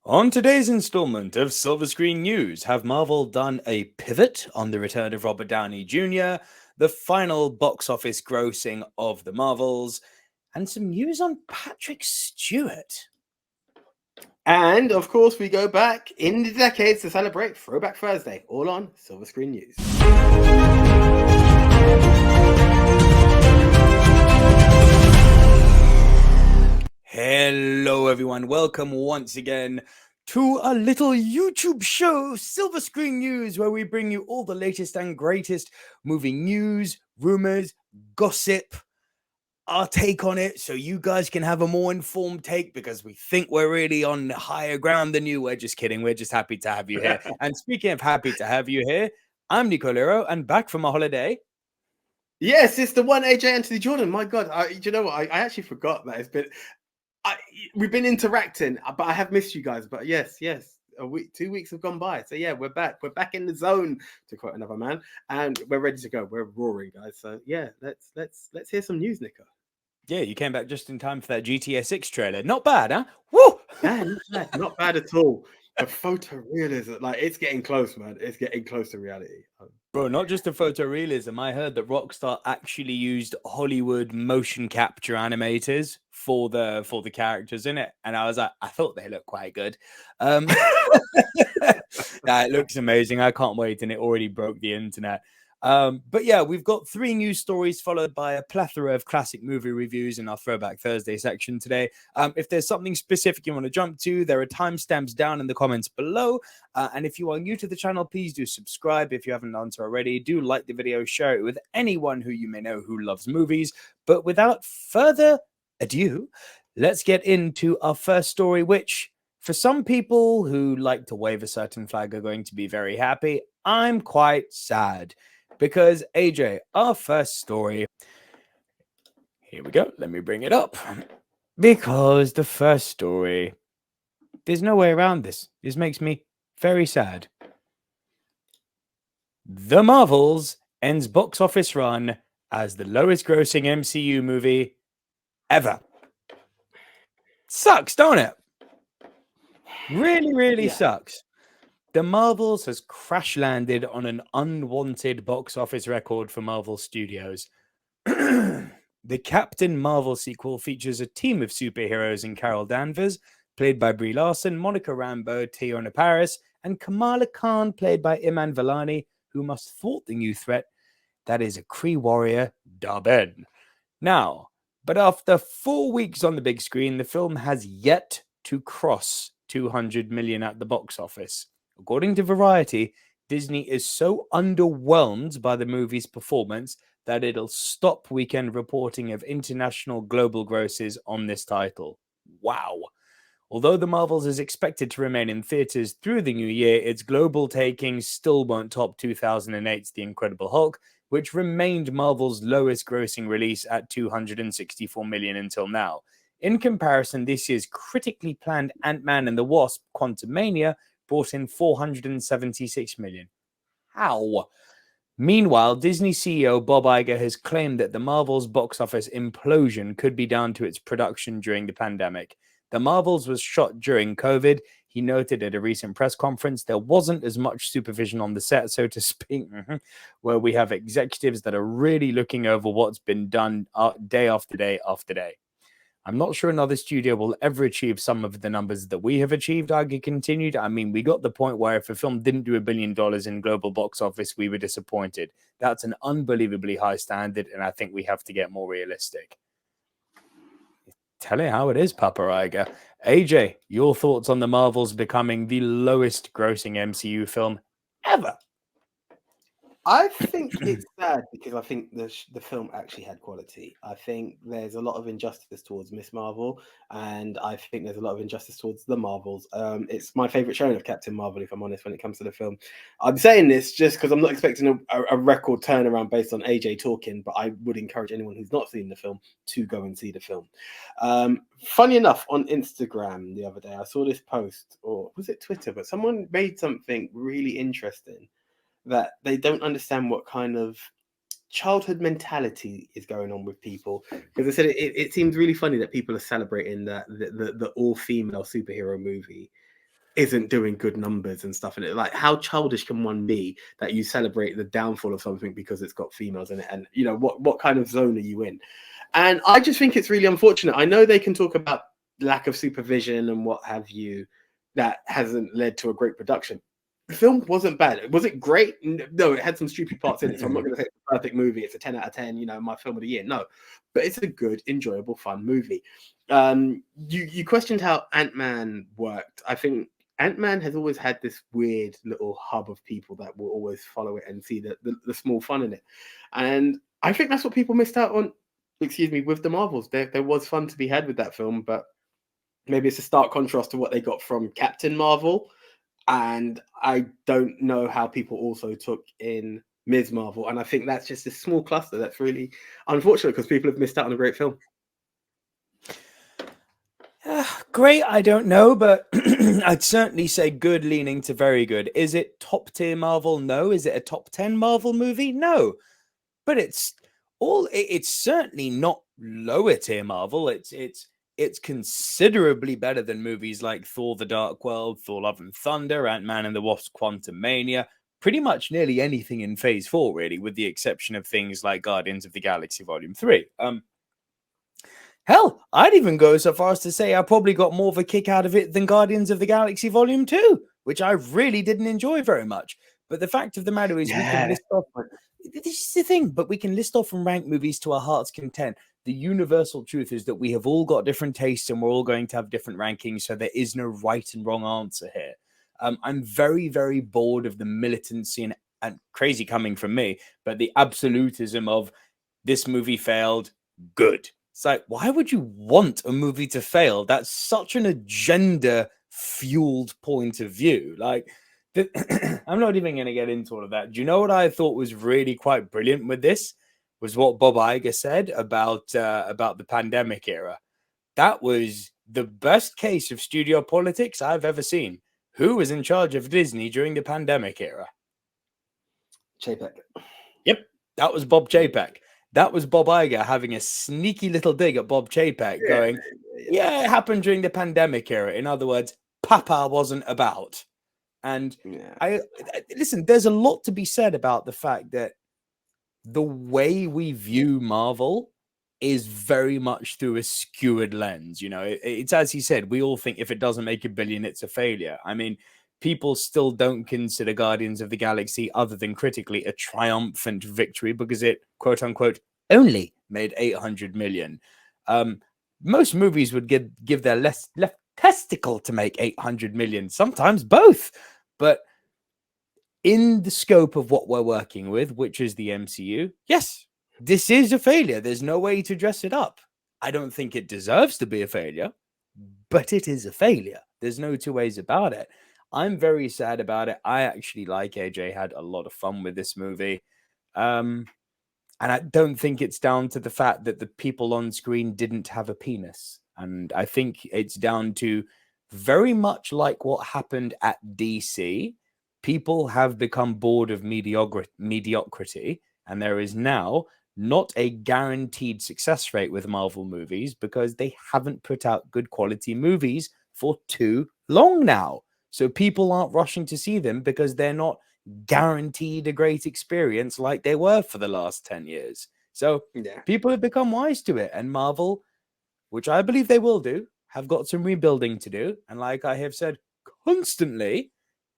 On today's installment of Silver Screen News, have Marvel done a pivot on the return of Robert Downey Jr., the final box office grossing of the Marvels, and some news on Patrick Stewart? And of course, we go back in the decades to celebrate Throwback Thursday, all on Silver Screen News. Hello, everyone. Welcome once again to a little YouTube show, Silver Screen News, where we bring you all the latest and greatest movie news, rumors, gossip, our take on it, so you guys can have a more informed take because we think we're really on higher ground than you. We're just kidding. We're just happy to have you here. And speaking of happy to have you here, I'm Nico Lero and back from a holiday. Yes, it's the one AJ Anthony Jordan. My God, you know what? I actually forgot that it's been. We've been interacting, but I have missed you guys. But yes, a week, 2 weeks have gone by. So yeah, we're back. We're back in the zone, to quote another man, and we're ready to go. We're roaring, guys. So yeah, let's hear some news, Nico. Yeah, you came back just in time for that GTA 6 trailer. Not bad, huh? Woo! Yeah, not bad at all. The photorealism, like it's getting close, man. It's getting close to reality. Bro, not just the photorealism. I heard that Rockstar actually used Hollywood motion capture animators for the characters in it, and I was like, I thought they looked quite good. It looks amazing. I can't wait, and it already broke the internet. But yeah, we've got 3 news stories followed by a plethora of classic movie reviews in our Throwback Thursday section today. If there's something specific you want to jump to, there are timestamps down in the comments below. And if you are new to the channel, please do subscribe if you haven't done so already. Do like the video, share it with anyone who you may know who loves movies. But without further ado, let's get into our first story, which for some people who like to wave a certain flag are going to be very happy. I'm quite sad. Because, AJ, our first story, here we go, let me bring it up. Because the first story, there's no way around this. This makes me very sad. The Marvels ends box office run as the lowest grossing MCU movie ever. Sucks, don't it? Really sucks. The Marvels has crash landed on an unwanted box office record for Marvel Studios. The Captain Marvel sequel features a team of superheroes in Carol Danvers, played by Brie Larson, Monica Rambeau, Teyonah Parris, and Kamala Khan, played by Iman Vellani, who must thwart the new threat that is a Kree warrior, Dar-Ben. Now, but after 4 weeks on the big screen, the film has yet to cross 200 million at the box office. According to Variety, Disney is so underwhelmed by the movie's performance that it'll stop weekend reporting of international global grosses on this title. Wow. Although The Marvels is expected to remain in theaters through the new year, its global takings still won't top 2008's The Incredible Hulk, which remained Marvel's lowest grossing release at 264 million until now. In comparison, this year's critically planned Ant-Man and the Wasp: Quantumania brought in 476 million. How? Meanwhile, Disney CEO Bob Iger has claimed that the Marvels box office implosion could be down to its production during the pandemic. The Marvels was shot during COVID. He noted at a recent press conference there wasn't as much supervision on the set, so to speak, where we have executives that are really looking over what's been done day after day after day. I'm not sure another studio will ever achieve some of the numbers that we have achieved, Iger continued. I mean, we got the point where if a film didn't do $1 billion in global box office, we were disappointed. That's an unbelievably high standard, and I think we have to get more realistic. Tell it how it is, Papa Iger. AJ, your thoughts on the Marvels becoming the lowest grossing MCU film ever? I think it's sad because I think the film actually had quality. I think there's a lot of injustice towards Miss Marvel, and I think there's a lot of injustice towards the Marvels. It's my favorite showing of Captain Marvel, if I'm honest, when it comes to the film. I'm saying this just because I'm not expecting a record turnaround based on AJ talking, but I would encourage anyone who's not seen the film to go and see the film. Funny enough, on Instagram the other day, I saw this post, or was it Twitter, but someone made something really interesting that they don't understand what kind of childhood mentality is going on with people. Because I said it seems really funny that people are celebrating the all-female superhero movie isn't doing good numbers and stuff in it. Like, how childish can one be that you celebrate the downfall of something because it's got females in it? And you know, what kind of zone are you in? And I just think it's really unfortunate. I know they can talk about lack of supervision and what have you, that hasn't led to a great production. The film wasn't bad. Was it great? No, it had some stupid parts in it. So I'm not going to say it's a perfect movie. It's a 10 out of 10, you know, my film of the year. No, but it's a good, enjoyable, fun movie. You questioned how Ant-Man worked. I think Ant-Man has always had this weird little hub of people that will always follow it and see the small fun in it. And I think that's what people missed out on, with the Marvels. There was fun to be had with that film, but maybe it's a stark contrast to what they got from Captain Marvel. And I don't know how people also took in Ms. Marvel. And I think that's just a small cluster that's really unfortunate because people have missed out on a great film. Great, I don't know, but I'd certainly say good leaning to very good. Is it top tier Marvel? No. Is it a top 10 Marvel movie? No. But it's certainly not lower tier Marvel. It's considerably better than movies like Thor: The Dark World, Thor: Love and Thunder, Ant-Man and the Wasp: Quantumania, pretty much nearly anything in Phase 4, really, with the exception of things like Guardians of the Galaxy Volume 3. Hell, I'd even go so far as to say I probably got more of a kick out of it than Guardians of the Galaxy Volume 2, which I really didn't enjoy very much. But the fact of the matter is, we can list off. This is the thing, but we can list off and rank movies to our heart's content. The universal truth is that we have all got different tastes and we're all going to have different rankings. So there is no right and wrong answer here. I'm very, very bored of the militancy and crazy coming from me, but the absolutism of this movie failed, good. It's like, why would you want a movie to fail? That's such an agenda-fueled point of view. Like, I'm not even going to get into all of that. Do you know what I thought was really quite brilliant with this? Was what Bob Iger said about the pandemic era. That was the best case of studio politics I've ever seen. Who was in charge of Disney during the pandemic era? Chapek. Yep, that was Bob Chapek. That was Bob Iger having a sneaky little dig at Bob Chapek, going, yeah, it happened during the pandemic era. In other words, Papa wasn't about. And I listen, there's a lot to be said about the fact that the way we view Marvel is very much through a skewered lens. You know, it's as he said, we all think if it doesn't make $1 billion, it's a failure. I mean, people still don't consider Guardians of the Galaxy, other than critically, a triumphant victory because it, quote unquote, only made 800 million. Most movies would give their left testicle to make 800 million, sometimes both. But in the scope of what we're working with, which is the MCU, yes, this is a failure. There's no way to dress it up. I don't think it deserves to be a failure, but it is a failure. There's no two ways about it. I'm very sad about it. I actually, like AJ, had a lot of fun with this movie. And I don't think it's down to the fact that the people on screen didn't have a penis. And I think it's down to very much like what happened at DC. People have become bored of mediocrity, and there is now not a guaranteed success rate with Marvel movies because they haven't put out good quality movies for too long now. So people aren't rushing to see them because they're not guaranteed a great experience like they were for the last 10 years. So people have become wise to it, and Marvel, which I believe they will do, have got some rebuilding to do. And like I have said constantly,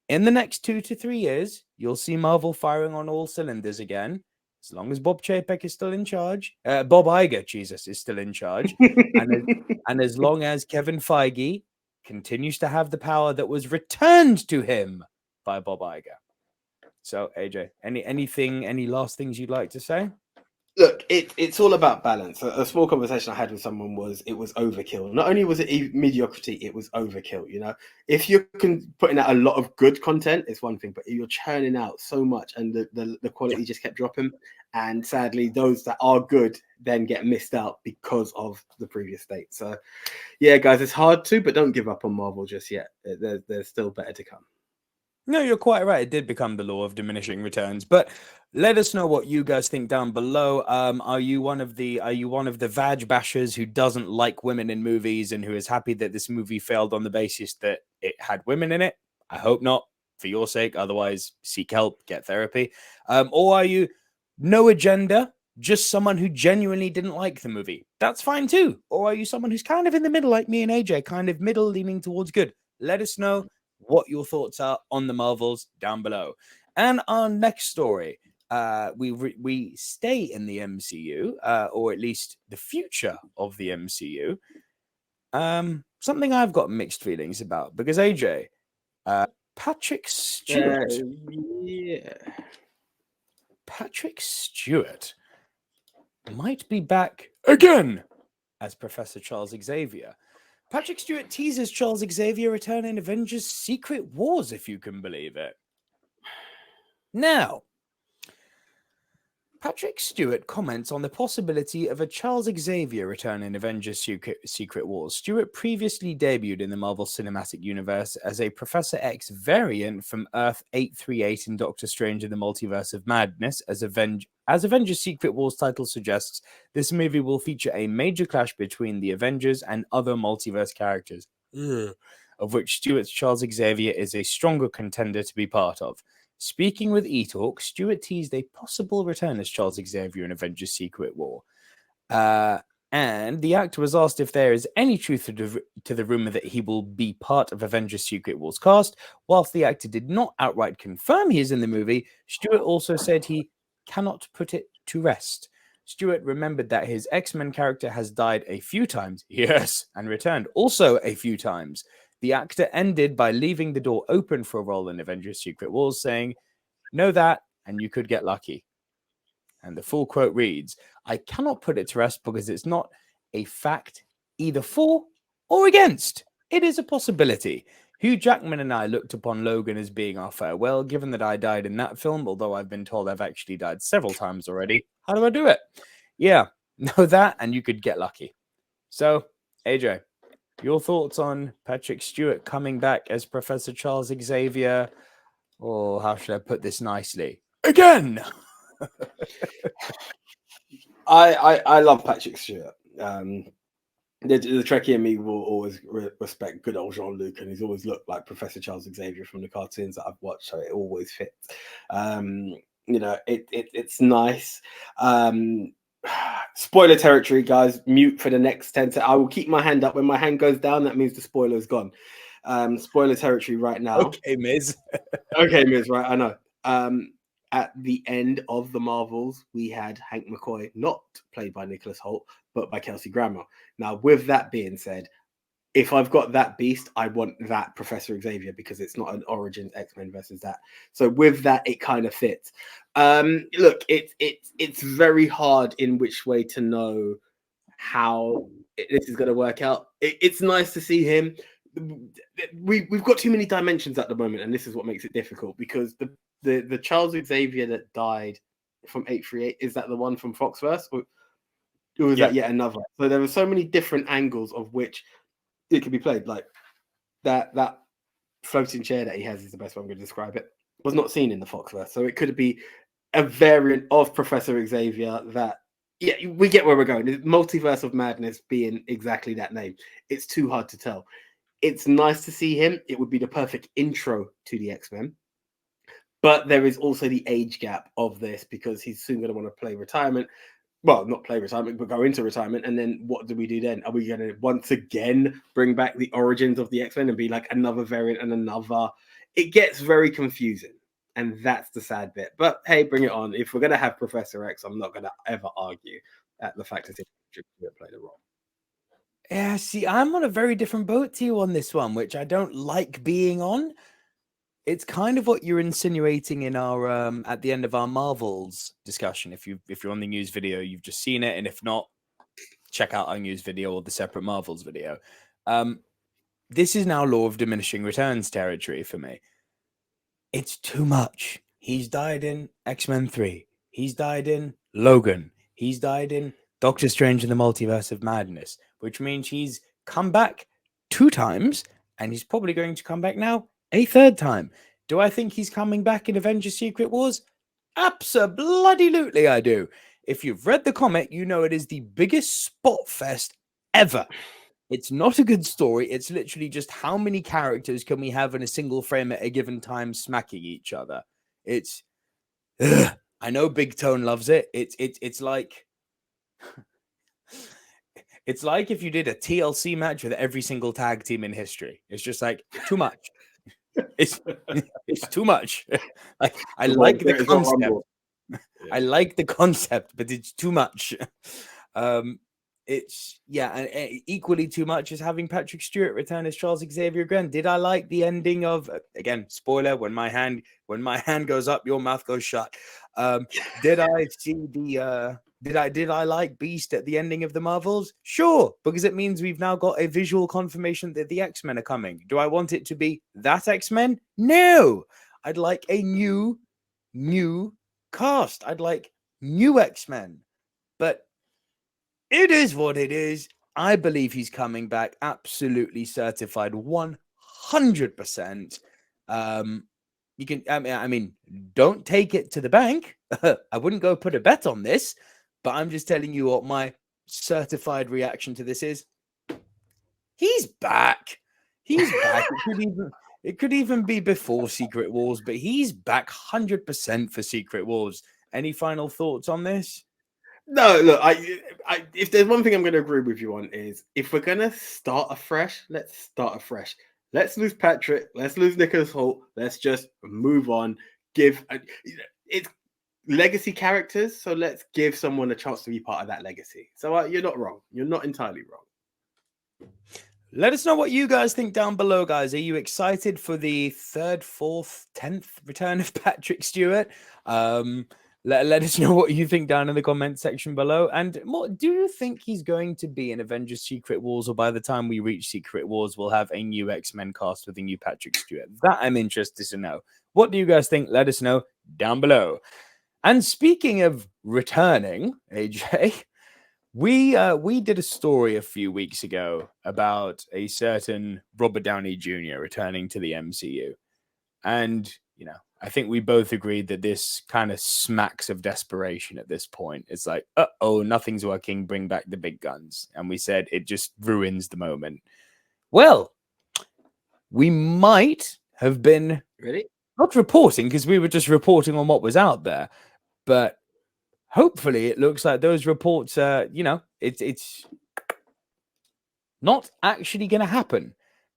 in the next 2 to 3 years, you'll see Marvel firing on all cylinders again. As long as Bob Chapek is still in charge, Bob Iger, Jesus, is still in charge. and as long as Kevin Feige continues to have the power that was returned to him by Bob Iger. So, AJ, any last things you'd like to say? Look, it's all about balance. A small conversation I had with someone was it was overkill. Not only was it mediocrity, it was overkill. You know, if you're putting out a lot of good content, it's one thing, but you're churning out so much and the quality just kept dropping. And sadly, those that are good then get missed out because of the previous state. So, yeah, guys, it's hard to, but don't give up on Marvel just yet. There's still better to come. No, you're quite right. It did become the law of diminishing returns. But let us know what you guys think down below. Are you one of the vag bashers who doesn't like women in movies and who is happy that this movie failed on the basis that it had women in it? I hope not, for your sake. Otherwise, seek help, get therapy. Or are you no agenda, just someone who genuinely didn't like the movie? That's fine too. Or are you someone who's kind of in the middle, like me and AJ, kind of middle, leaning towards good? Let us know what your thoughts are on the Marvels down below. And our next story, we stay in the MCU, or at least the future of the MCU. Something I've got mixed feelings about because AJ, Patrick Stewart, Patrick Stewart might be back again as Professor Charles Xavier. Patrick Stewart teases Charles Xavier return in Avengers Secret Wars, if you can believe it. Now, Patrick Stewart comments on the possibility of a Charles Xavier return in Avengers Secret Wars. Stewart previously debuted in the Marvel Cinematic Universe as a Professor X variant from Earth 838 in Doctor Strange in the Multiverse of Madness. As Avengers Secret Wars title suggests, this movie will feature a major clash between the Avengers and other multiverse characters, of which Stewart's Charles Xavier is a stronger contender to be part of. Speaking with eTalk, Stewart teased a possible return as Charles Xavier in Avengers Secret War. And the actor was asked if there is any truth to the rumor that he will be part of Avengers Secret Wars cast. Whilst the actor did not outright confirm he is in the movie, Stewart also said he cannot put it to rest. Stewart remembered that his X-Men character has died a few times, yes, and returned also a few times. The actor ended by leaving the door open for a role in Avengers Secret Wars, saying, "Know that, and you could get lucky." And the full quote reads, "I cannot put it to rest because it's not a fact either for or against. It is a possibility. Hugh Jackman and I looked upon Logan as being our farewell, given that I died in that film, although I've been told I've actually died several times already. How do I do it? Yeah, know that, and you could get lucky." So, AJ, your thoughts on Patrick Stewart coming back as Professor Charles Xavier, or how should I put this nicely? Again! I love Patrick Stewart. The Trekkie in me will always respect good old Jean-Luc, and he's always looked like Professor Charles Xavier from the cartoons that I've watched, so it always fits. It's nice. Spoiler territory, guys. Mute for the next 10 seconds. I will keep my hand up. When my hand goes down, that means the spoiler's gone. Spoiler territory right now. Okay, Miz. Okay, Miz, right, I know. At the end of the Marvels, we had Hank McCoy, not played by Nicholas Hoult, but by Kelsey Grammer. Now, with that being said, if I've got that beast, I want that Professor Xavier because it's not an Origins X-Men versus that. So with that, it kind of fits. Look, it's very hard in which way to know how this is going to work out. It's nice to see him. We've got too many dimensions at the moment, and this is what makes it difficult because the Charles Xavier that died from 838, is that the one from Foxverse, or was that yet another? So there are so many different angles of which it could be played. Like that floating chair that he has is the best way I'm going to describe it. Was not seen in the Foxverse, so it could be a variant of Professor Xavier that. Yeah, we get where we're going. The Multiverse of Madness being exactly that name. It's too hard to tell. It's nice to see him. It would be the perfect intro to the X-Men. But there is also the age gap of this because he's soon going to want to play retirement. Well, not play retirement, but go into retirement. And then what do we do then? Are we going to once again bring back the origins of the X-Men and be like another variant and another? It gets very confusing. And that's the sad bit. But hey, bring it on. If we're going to have Professor X, I'm not going to ever argue at the fact that he played a role. Yeah, see, I'm on a very different boat to you on this one, which I don't like being on. It's kind of what you're insinuating in our at the end of our Marvels discussion. If you're on the news video, you've just seen it, and if not, check out our news video or the separate Marvels video. This is now law of diminishing returns territory for me. It's too much. He's died in X-Men 3. He's died in Logan. He's died in Doctor Strange in the Multiverse of Madness, which means he's come back 2 times, and he's probably going to come back now a 3rd time. Do I think he's coming back in Avengers Secret Wars? Abso-bloody-lutely I do. If you've read the comic, you know it is the biggest spot fest ever. It's not a good story. It's literally just how many characters can we have in a single frame at a given time smacking each other. It's I know Big Tone loves it. It's like it's like if you did a TLC match with every single tag team in history. It's just like too much. It's too much. Like I like the concept. I like the concept, but it's too much. It's and equally too much is having Patrick Stewart return as Charles Xavier again. Did I like the ending of again? Spoiler: when my hand goes up, your mouth goes shut. Did I see the? Did I like Beast at the ending of the Marvels? Sure, because it means we've now got a visual confirmation that the X-Men are coming. Do I want it to be that X-Men? No, I'd like a new cast. I'd like new X-Men, but it is what it is. I believe he's coming back, absolutely certified, 100%. You can, I mean, don't take it to the bank. I wouldn't go put a bet on this, but I'm just telling you what my certified reaction to this is. He's back. He's back. It could even be before Secret Wars, but he's back 100% for Secret Wars. Any final thoughts on this? No, look, if there's one thing I'm going to agree with you on is if we're going to start afresh, let's start afresh. Let's lose Patrick. Let's lose Nicholas Hoult. Let's just move on. It's legacy characters, so let's give someone a chance to be part of that legacy. So you're not wrong. You're not entirely wrong. Let us know what you guys think down below, guys. Are you excited for the 3rd, 4th, 10th return of Patrick Stewart? Let us know what you think down in the comment section below. And more, do you think he's going to be in Avengers Secret Wars, or by the time we reach Secret Wars, we'll have a new X-Men cast with a new Patrick Stewart? That I'm interested to know. What do you guys think? Let us know down below. And speaking of returning, AJ, we did a story a few weeks ago about a certain Robert Downey Jr. returning to the MCU. And, you know, I think we both agreed that this kind of smacks of desperation at this point. It's like, uh-oh, nothing's working, bring back the big guns. And we said it just ruins the moment. Well, we might have been not reporting, because we were just reporting on what was out there. But hopefully it looks like those reports are, you know, it's not actually going to happen.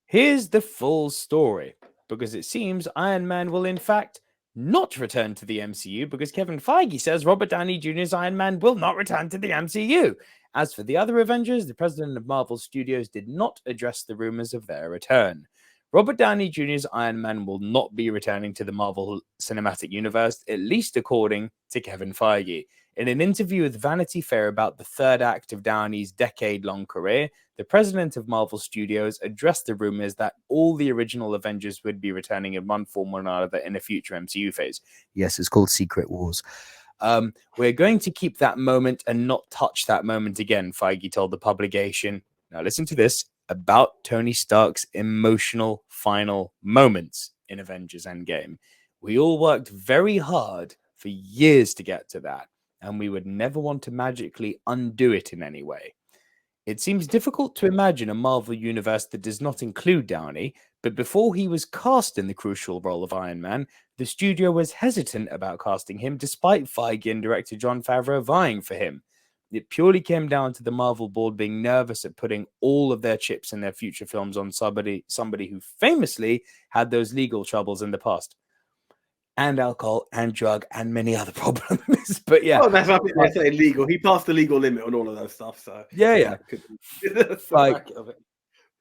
Here's the full story. Because it seems Iron Man will, in fact, not return to the MCU, because Kevin Feige says Robert Downey Jr.'s Iron Man will not return to the MCU. As for the other Avengers, the president of Marvel Studios did not address the rumors of their return. Robert Downey Jr.'s Iron Man will not be returning to the Marvel Cinematic Universe, at least according to Kevin Feige. In an interview with Vanity Fair about the 3rd act of Downey's decade-long career, the president of Marvel Studios addressed the rumors that all the original Avengers would be returning in one form or another in a future MCU phase. Yes, it's called Secret Wars. We're going to keep that moment and not touch that moment again, Feige told the publication. Now listen to this about Tony Stark's emotional final moments in Avengers Endgame. We all worked very hard for years to get to that, and we would never want to magically undo it in any way. It seems difficult to imagine a Marvel universe that does not include Downey, but before he was cast in the crucial role of Iron Man, the studio was hesitant about casting him, despite Feige and director Jon Favreau vying for him. It purely came down to the Marvel board being nervous at putting all of their chips in their future films on somebody who famously had those legal troubles in the past. And alcohol and drug and many other problems. But yeah. Well, that's what I say legal. He passed the legal limit on all of those stuff. So yeah. Like,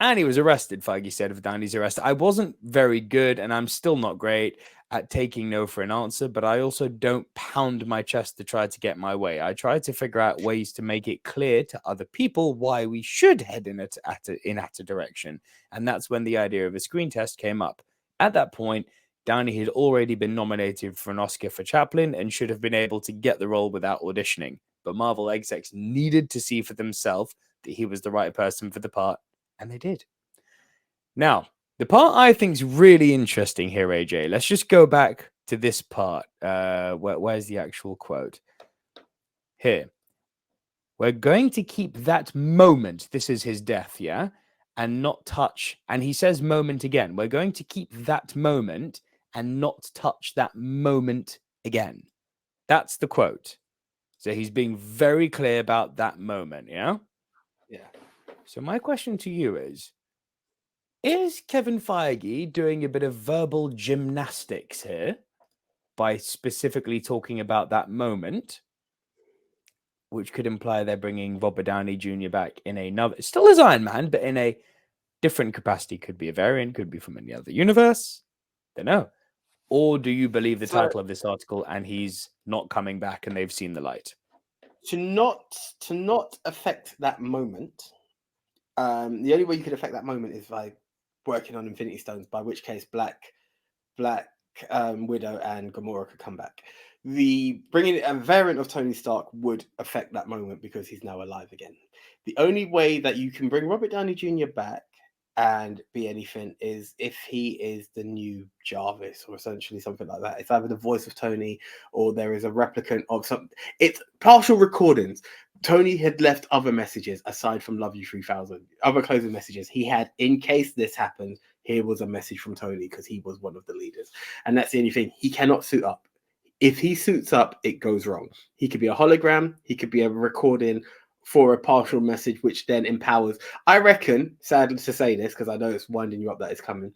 and he was arrested, Feige said, of Downey's arrest. I wasn't very good, and I'm still not great at taking no for an answer, but I also don't pound my chest to try to get my way. I try to figure out ways to make it clear to other people why we should head in a direction. And that's when the idea of a screen test came up. At that point, Downey had already been nominated for an Oscar for Chaplin and should have been able to get the role without auditioning. But Marvel execs needed to see for themselves that he was the right person for the part, and they did. Now, The part I think is really interesting here, AJ. Let's just go back to this part. Where's the actual quote? Here. We're going to keep that moment. This is his death, yeah? And not touch. And he says moment again. We're going to keep that moment and not touch that moment again. That's the quote. So he's being very clear about that moment, yeah? Yeah. So my question to you is Kevin Feige doing a bit of verbal gymnastics here by specifically talking about that moment, which could imply they're bringing Robert Downey Jr. back in another, still as Iron Man, but in a different capacity? Could be a variant, could be from any other universe. Don't know. Or do you believe the title of this article and he's not coming back and they've seen the light? To not affect that moment, the only way you could affect that moment is by working on Infinity Stones, by which case Black Widow and Gamora could come back. The bringing a variant of Tony Stark would affect that moment because he's now alive again. The only way that you can bring Robert Downey Jr. back and be anything is if he is the new Jarvis or essentially something like that. It's either the voice of Tony or there is a replicant of something. It's partial recordings. Tony had left other messages aside from Love You 3000, other closing messages. He had, in case this happens, here was a message from Tony because he was one of the leaders. And that's the only thing. He cannot suit up. If he suits up, it goes wrong. He could be a hologram. He could be a recording for a partial message, which then empowers. I reckon, sadly to say this, because I know it's winding you up that it's coming,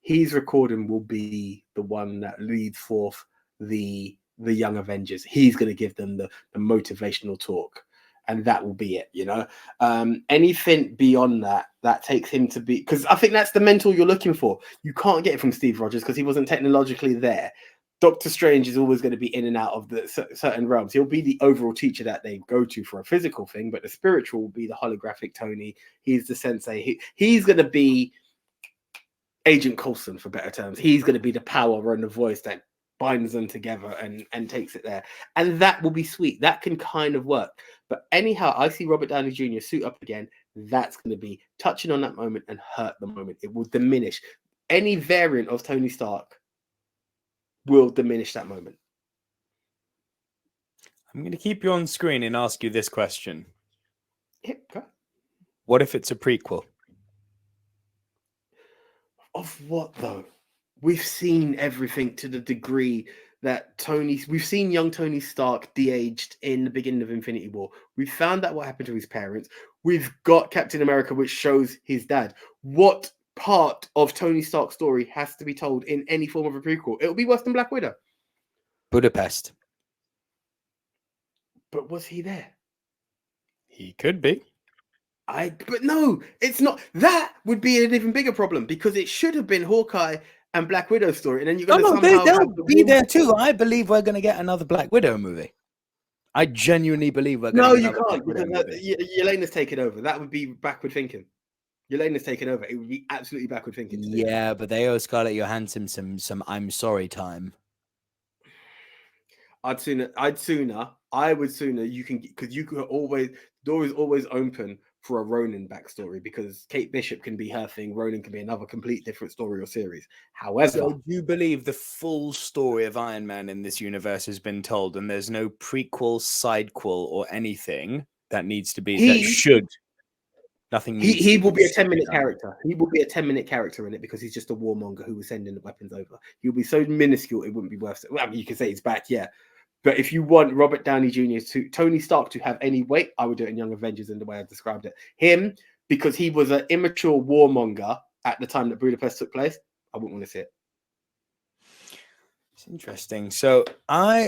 his recording will be the one that leads forth the young Avengers. He's going to give them the motivational talk. And that will be it, you know. Anything beyond that takes him to be, because I think that's the mentor you're looking for. You can't get it from Steve Rogers because he wasn't technologically there. Doctor Strange is always going to be in and out of the certain realms. He'll be the overall teacher that they go to for a physical thing, but the spiritual will be the holographic Tony. He's the sensei. He's going to be Agent Coulson, for better terms. He's going to be the power and the voice that binds them together and takes it there. And that will be sweet. That can kind of work. But anyhow, I see Robert Downey Jr. suit up again. That's going to be touching on that moment and hurt the moment. It will diminish. Any variant of Tony Stark will diminish that moment. I'm going to keep you on screen and ask you this question. Yeah, go. What if it's a prequel? Of what, though? We've seen everything to the degree that we've seen young Tony Stark de-aged in the beginning of Infinity War. We found out what happened to his parents. We've got Captain America, which shows his dad. What part of Tony Stark's story has to be told in any form of a prequel? It'll be worse than Black Widow. Budapest. But was he there? He could be. But no, it's not. That would be an even bigger problem because it should have been Hawkeye and Black Widow's story, and then you're going to somehow they'll be there too. I believe we're going to get another Black Widow movie. I genuinely believe we're going to get another Black Widow movie. Yelena's taken over. That would be backward thinking. Yelena's taken over. It would be absolutely backward thinking. Yeah, but they owe Scarlett Johansson some I'm sorry time. I would sooner you can, because you could always, the door is always open for a Ronin backstory because Kate Bishop can be her thing, Ronin can be another complete different story or series. However, so do you believe the full story of Iron Man in this universe has been told and there's no prequel, sidequel, or anything that needs to be nothing needs he will be a 10-minute character. He will be a 10-minute character in it because he's just a warmonger who was sending the weapons over. He'll be so minuscule it wouldn't be worth it. Well, I mean, you can say he's back, yeah. But if you want Robert Downey Jr. Tony Stark to have any weight, I would do it in Young Avengers in the way I described it. Him, because he was an immature warmonger at the time that Budapest took place, I wouldn't want to see it. It's interesting. So I'll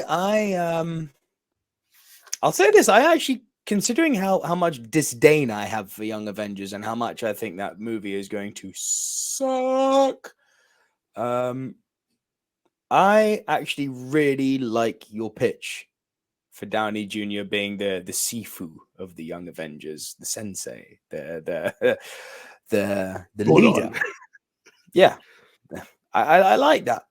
say this. I actually, considering how much disdain I have for Young Avengers and how much I think that movie is going to suck, I actually really like your pitch for Downey Jr. being the Sifu of the Young Avengers, the sensei, the leader. Yeah, I like that.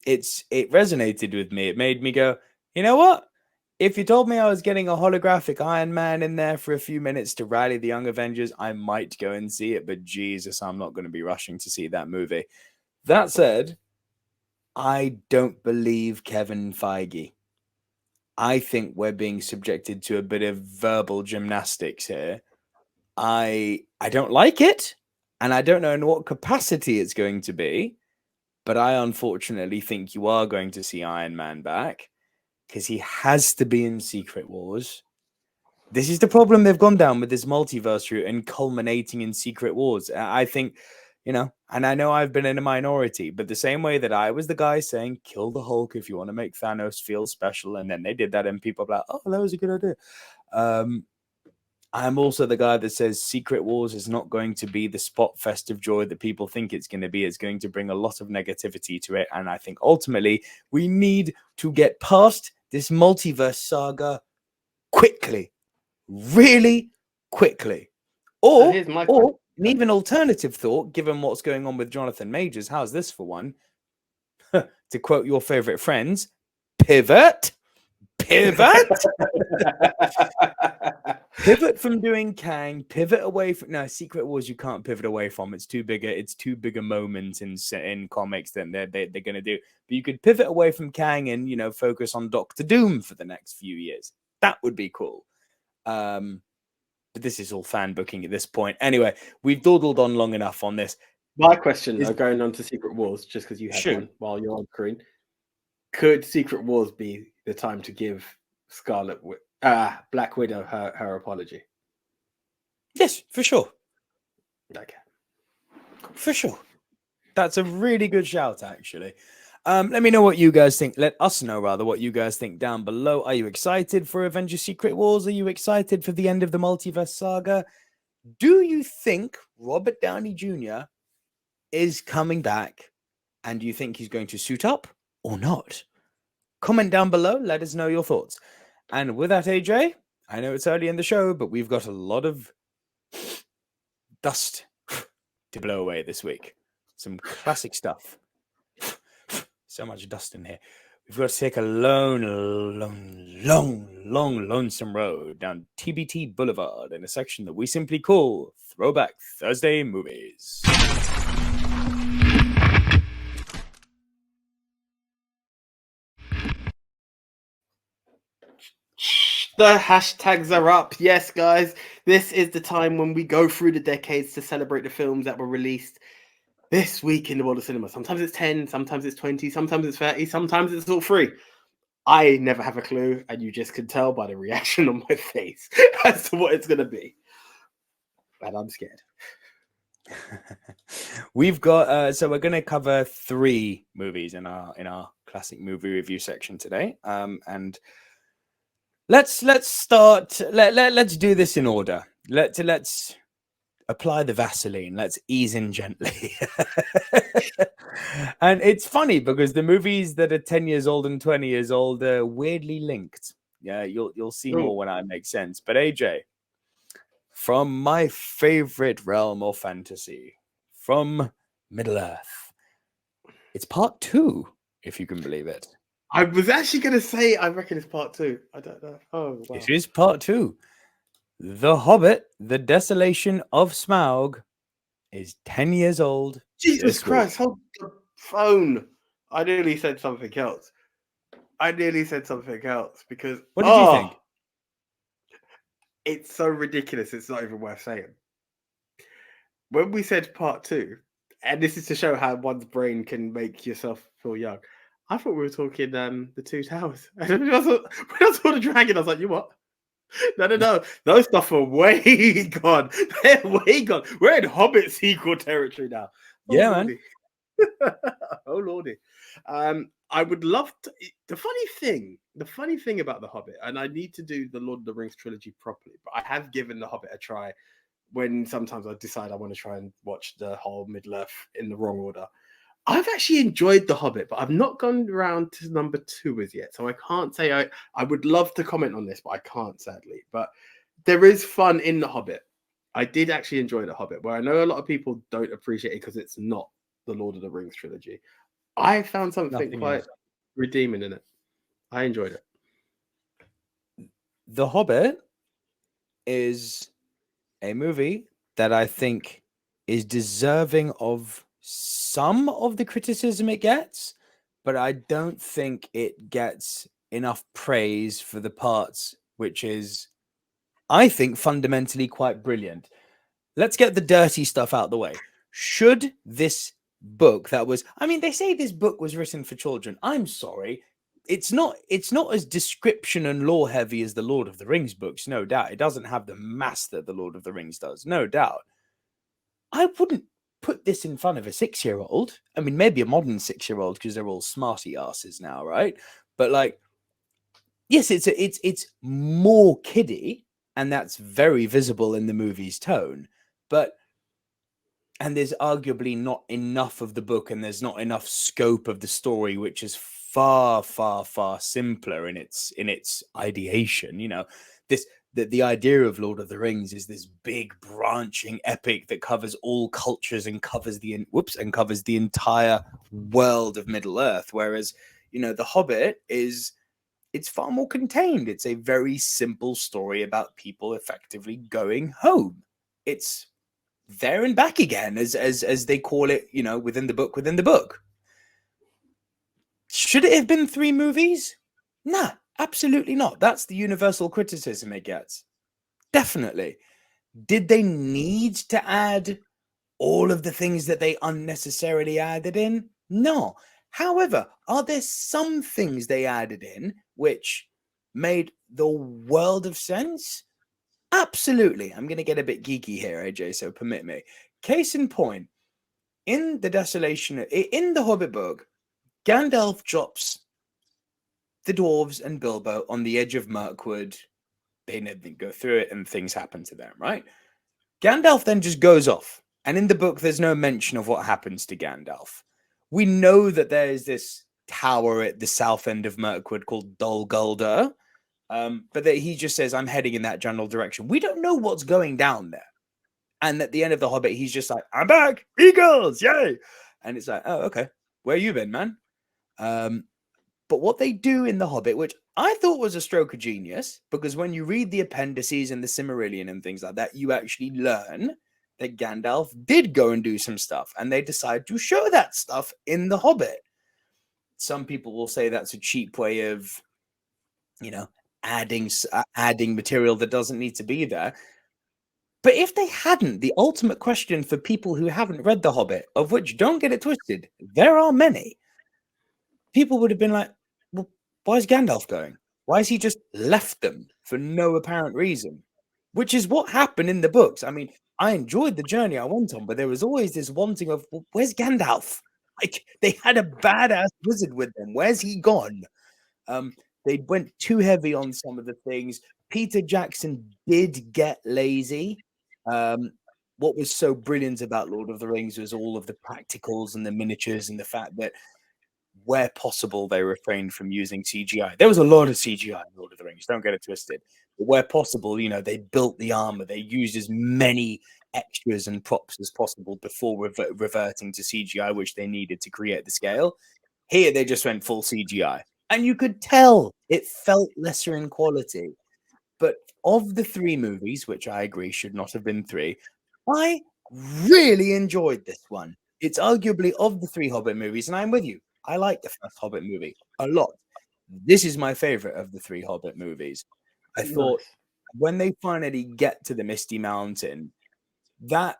It resonated with me. It made me go, you know what? If you told me I was getting a holographic Iron Man in there for a few minutes to rally the Young Avengers, I might go and see it. But Jesus, I'm not going to be rushing to see that movie. That said, I don't believe Kevin Feige. I think we're being subjected to a bit of verbal gymnastics here. I don't like it, and I don't know in what capacity it's going to be, but I unfortunately think you are going to see Iron Man back because he has to be in Secret Wars. This is the problem they've gone down with this multiverse route and culminating in Secret Wars. I think, and I know I've been in a minority, but the same way that I was the guy saying, kill the Hulk if you want to make Thanos feel special, and then they did that, and people are like, oh, that was a good idea. I'm also the guy that says Secret Wars is not going to be the spot fest of joy that people think it's going to be. It's going to bring a lot of negativity to it. And I think ultimately we need to get past this multiverse saga quickly, really quickly. Or an even alternative thought, given what's going on with Jonathan Majors, how's this for one? To quote your favorite friends, pivot. Pivot from doing Kang, pivot away from Secret Wars. You can't pivot away from. It's too big a moment in comics that they're gonna do. But you could pivot away from Kang and focus on Doctor Doom for the next few years. That would be cool. But this is all fan booking at this point. Anyway, we've dawdled on long enough on this. My question, going on to Secret Wars, just because you had one while you're on screen, could Secret Wars be the time to give Black Widow her apology? Yes, for sure. Okay. For sure. That's a really good shout, actually. Let me know what you guys think. Let us know, rather, what you guys think down below. Are you excited for Avengers Secret Wars? Are you excited for the end of the multiverse saga? Do you think Robert Downey Jr. is coming back? And do you think he's going to suit up or not? Comment down below. Let us know your thoughts. And with that, AJ, I know it's early in the show, but we've got a lot of dust to blow away this week. Some classic stuff. So much dust in here. We've got to take a lonesome road down TBT Boulevard in a section that we simply call Throwback Thursday Movies. The hashtags are up. Yes, guys. This is the time when we go through the decades to celebrate the films that were released this week in the world of cinema. Sometimes it's 10, sometimes it's 20, sometimes it's 30, sometimes it's all 3. I never have a clue, and you just can tell by the reaction on my face as to what it's going to be. And I'm scared. We've got so we're going to cover 3 movies in our classic movie review section today. And let's start. Let's do this in order. Let's apply the Vaseline. Let's ease in gently. And it's funny because the movies that are 10 years old and 20 years old are weirdly linked. Yeah, you'll see more when I make sense. But AJ, from my favorite realm of fantasy, from Middle-earth, it's part 2, if you can believe it. I was actually going to say, I reckon it's part 2. I don't know. Oh, wow. It is part 2. The Hobbit, The Desolation of Smaug, is 10 years old. Jesus Christ, hold the phone. I nearly said something else. Because... What did you think? It's so ridiculous, it's not even worth saying. When we said part 2, and this is to show how one's brain can make yourself feel young, I thought we were talking the Two Towers. And when I saw the dragon, I was like, you what? No. Those stuff are way gone. They're way gone. We're in Hobbit sequel territory now. Yeah, man. Oh, Lordy. I would love to... The funny thing about The Hobbit, and I need to do the Lord of the Rings trilogy properly, but I have given The Hobbit a try when sometimes I decide I want to try and watch the whole Middle-earth in the wrong order. I've actually enjoyed The Hobbit, but I've not gone around to number 2 as yet. So I can't say I would love to comment on this, but I can't, sadly. But there is fun in The Hobbit. I did actually enjoy The Hobbit, where I know a lot of people don't appreciate it because it's not the Lord of the Rings trilogy. I found something quite redeeming in it. I enjoyed it. The Hobbit is a movie that I think is deserving of some of the criticism it gets, but I don't think it gets enough praise for the parts which is, I think, fundamentally quite brilliant. Let's get the dirty stuff out the way. Should this book that was, I mean, they say this book was written for children. I'm sorry. It's not as description and lore heavy as the Lord of the Rings books, no doubt. It doesn't have the mass that the Lord of the Rings does, no doubt. I wouldn't put this in front of a 6-year-old. I mean, maybe a modern 6-year-old because they're all smarty asses now, right? But like, yes, it's more kiddie, and that's very visible in the movie's tone. And there's arguably not enough of the book, and there's not enough scope of the story, which is far, far, far simpler in its ideation. You know, the idea of Lord of the Rings is this big branching epic that covers all cultures and covers the entire world of Middle Earth. Whereas, you know, The Hobbit it's far more contained. It's a very simple story about people effectively going home. It's there and back again, as they call it, you know, within the book. Should it have been 3 movies? Nah, absolutely not. That's the universal criticism it gets. Definitely. Did they need to add all of the things that they unnecessarily added in? No. However, are there some things they added in which made the world of sense? Absolutely. I'm going to get a bit geeky here, AJ, so permit me. Case in point, in the Hobbit book, Gandalf drops the dwarves and Bilbo on the edge of Mirkwood. They go through it and things happen to them, right? Gandalf then just goes off. And in the book, there's no mention of what happens to Gandalf. We know that there is this tower at the south end of Mirkwood called Dol Guldur. But that he just says, I'm heading in that general direction. We don't know what's going down there. And at the end of The Hobbit, he's just like, I'm back, eagles, yay. And it's like, oh, okay, where you been, man? But what they do in The Hobbit, which I thought was a stroke of genius, because when you read the appendices and the Silmarillion and things like that, you actually learn that Gandalf did go and do some stuff, and they decide to show that stuff in The Hobbit. Some people will say that's a cheap way of, you know, adding material that doesn't need to be there. But if they hadn't, the ultimate question for people who haven't read The Hobbit, of which, don't get it twisted, there are many, people would have been like, well, why is Gandalf going? Why has he just left them for no apparent reason? Which is what happened in the books. I mean, I enjoyed the journey I went on, but there was always this wanting of, well, where's Gandalf? Like, they had a badass wizard with them. Where's he gone? They went too heavy on some of the things. Peter Jackson did get lazy. What was so brilliant about Lord of the Rings was all of the practicals and the miniatures and the fact that where possible, they refrained from using CGI. There was a lot of CGI in Lord of the Rings, don't get it twisted. But where possible, you know, they built the armor. They used as many extras and props as possible before reverting to CGI, which they needed to create the scale. Here, they just went full CGI. And you could tell it felt lesser in quality. But of the 3 movies, which I agree should not have been 3, I really enjoyed this one. It's arguably of the 3 Hobbit movies, and I'm with you. I like the first Hobbit movie a lot. This is my favorite of the 3 Hobbit movies. I thought when they finally get to the Misty Mountain, that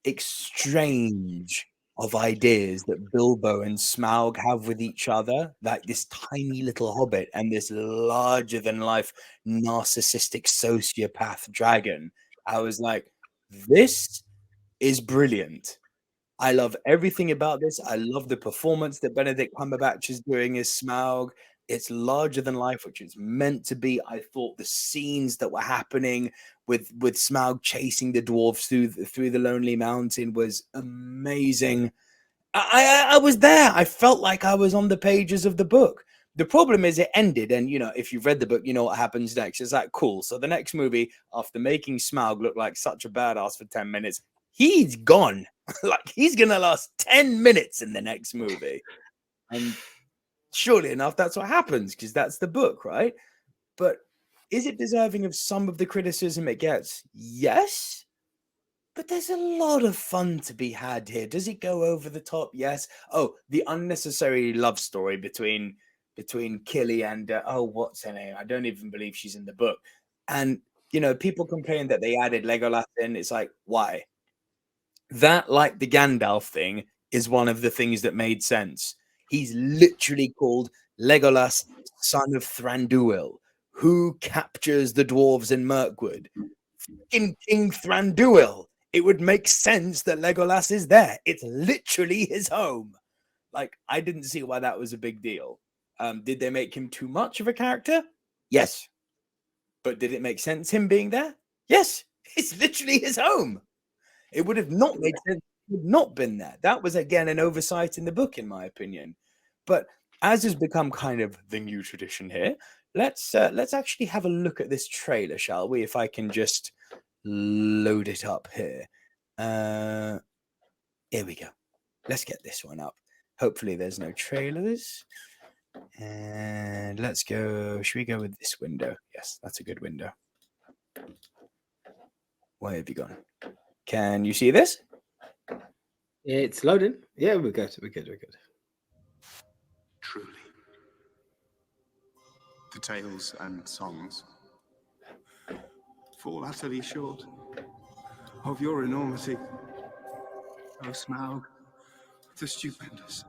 exchange of ideas that Bilbo and Smaug have with each other, like this tiny little hobbit and this larger than life narcissistic sociopath dragon, I was like, this is brilliant. I love everything about this. I love the performance that Benedict Cumberbatch is doing as Smaug. It's larger than life, which it's meant to be. I thought the scenes that were happening with Smaug chasing the dwarves through the Lonely Mountain was amazing. I was there. I felt like I was on the pages of the book. The problem is it ended, and you know, if you've read the book, you know what happens next. It's like, cool. So the next movie, after making Smaug look like such a badass for 10 minutes, he's gone. Like, he's gonna last 10 minutes in the next movie. And surely enough, that's what happens, because that's the book, right? But is it deserving of some of the criticism it gets? Yes. But there's a lot of fun to be had here. Does it go over the top? Yes. Oh, the unnecessary love story between Killy and what's her name? I don't even believe she's in the book. And people complain that they added Legolas in. It's like, why? That, like the Gandalf thing, is one of the things that made sense. He's literally called Legolas, son of Thranduil, who captures the dwarves in Mirkwood. In King Thranduil, it would make sense that Legolas is there. It's literally his home. Like, I didn't see why that was a big deal. Did they make him too much of a character? Yes. But did it make sense him being there? Yes. It's literally his home. It would have not made sense. It would not been there. That was, again, an oversight in the book, in my opinion. But as has become kind of the new tradition here, let's actually have a look at this trailer, shall we? If I can just load it up here. Here we go. Let's get this one up. Hopefully there's no trailers. And let's go. Should we go with this window? Yes, that's a good window. Where have you gone? Can you see this? It's loading. Yeah, we're good. We're good. Truly, the tales and songs fall utterly short of your enormity. O Smaug, the stupendous.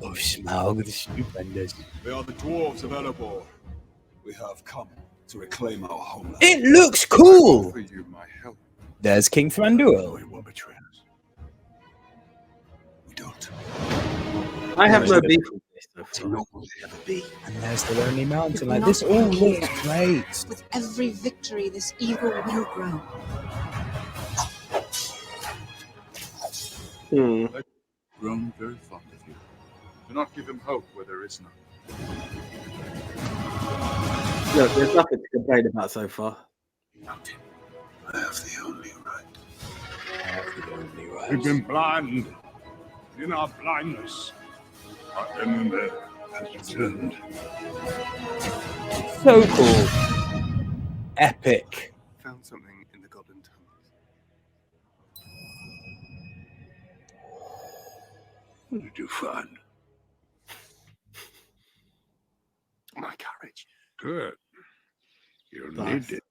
Oh, Smaug, the stupendous. We are the dwarves of Erebor. We have come to reclaim our homeland. It looks cool. Offer you my help. There's King Thranduil. We will betray us. We don't. I have no beef with this. It's not what it ever be. And there's the Lonely Mountain. Like, this all looks great. With every victory, this evil will grow. Grown very fond of you. Do not give him hope where there is none. Look, there's nothing to complain about so far. Nothing. I have the only right. We've been blind. In our blindness, our enemy has returned. So cool. Epic. Found something in the goblin tunnels. What did you find? My courage. Good. You Nice. need it.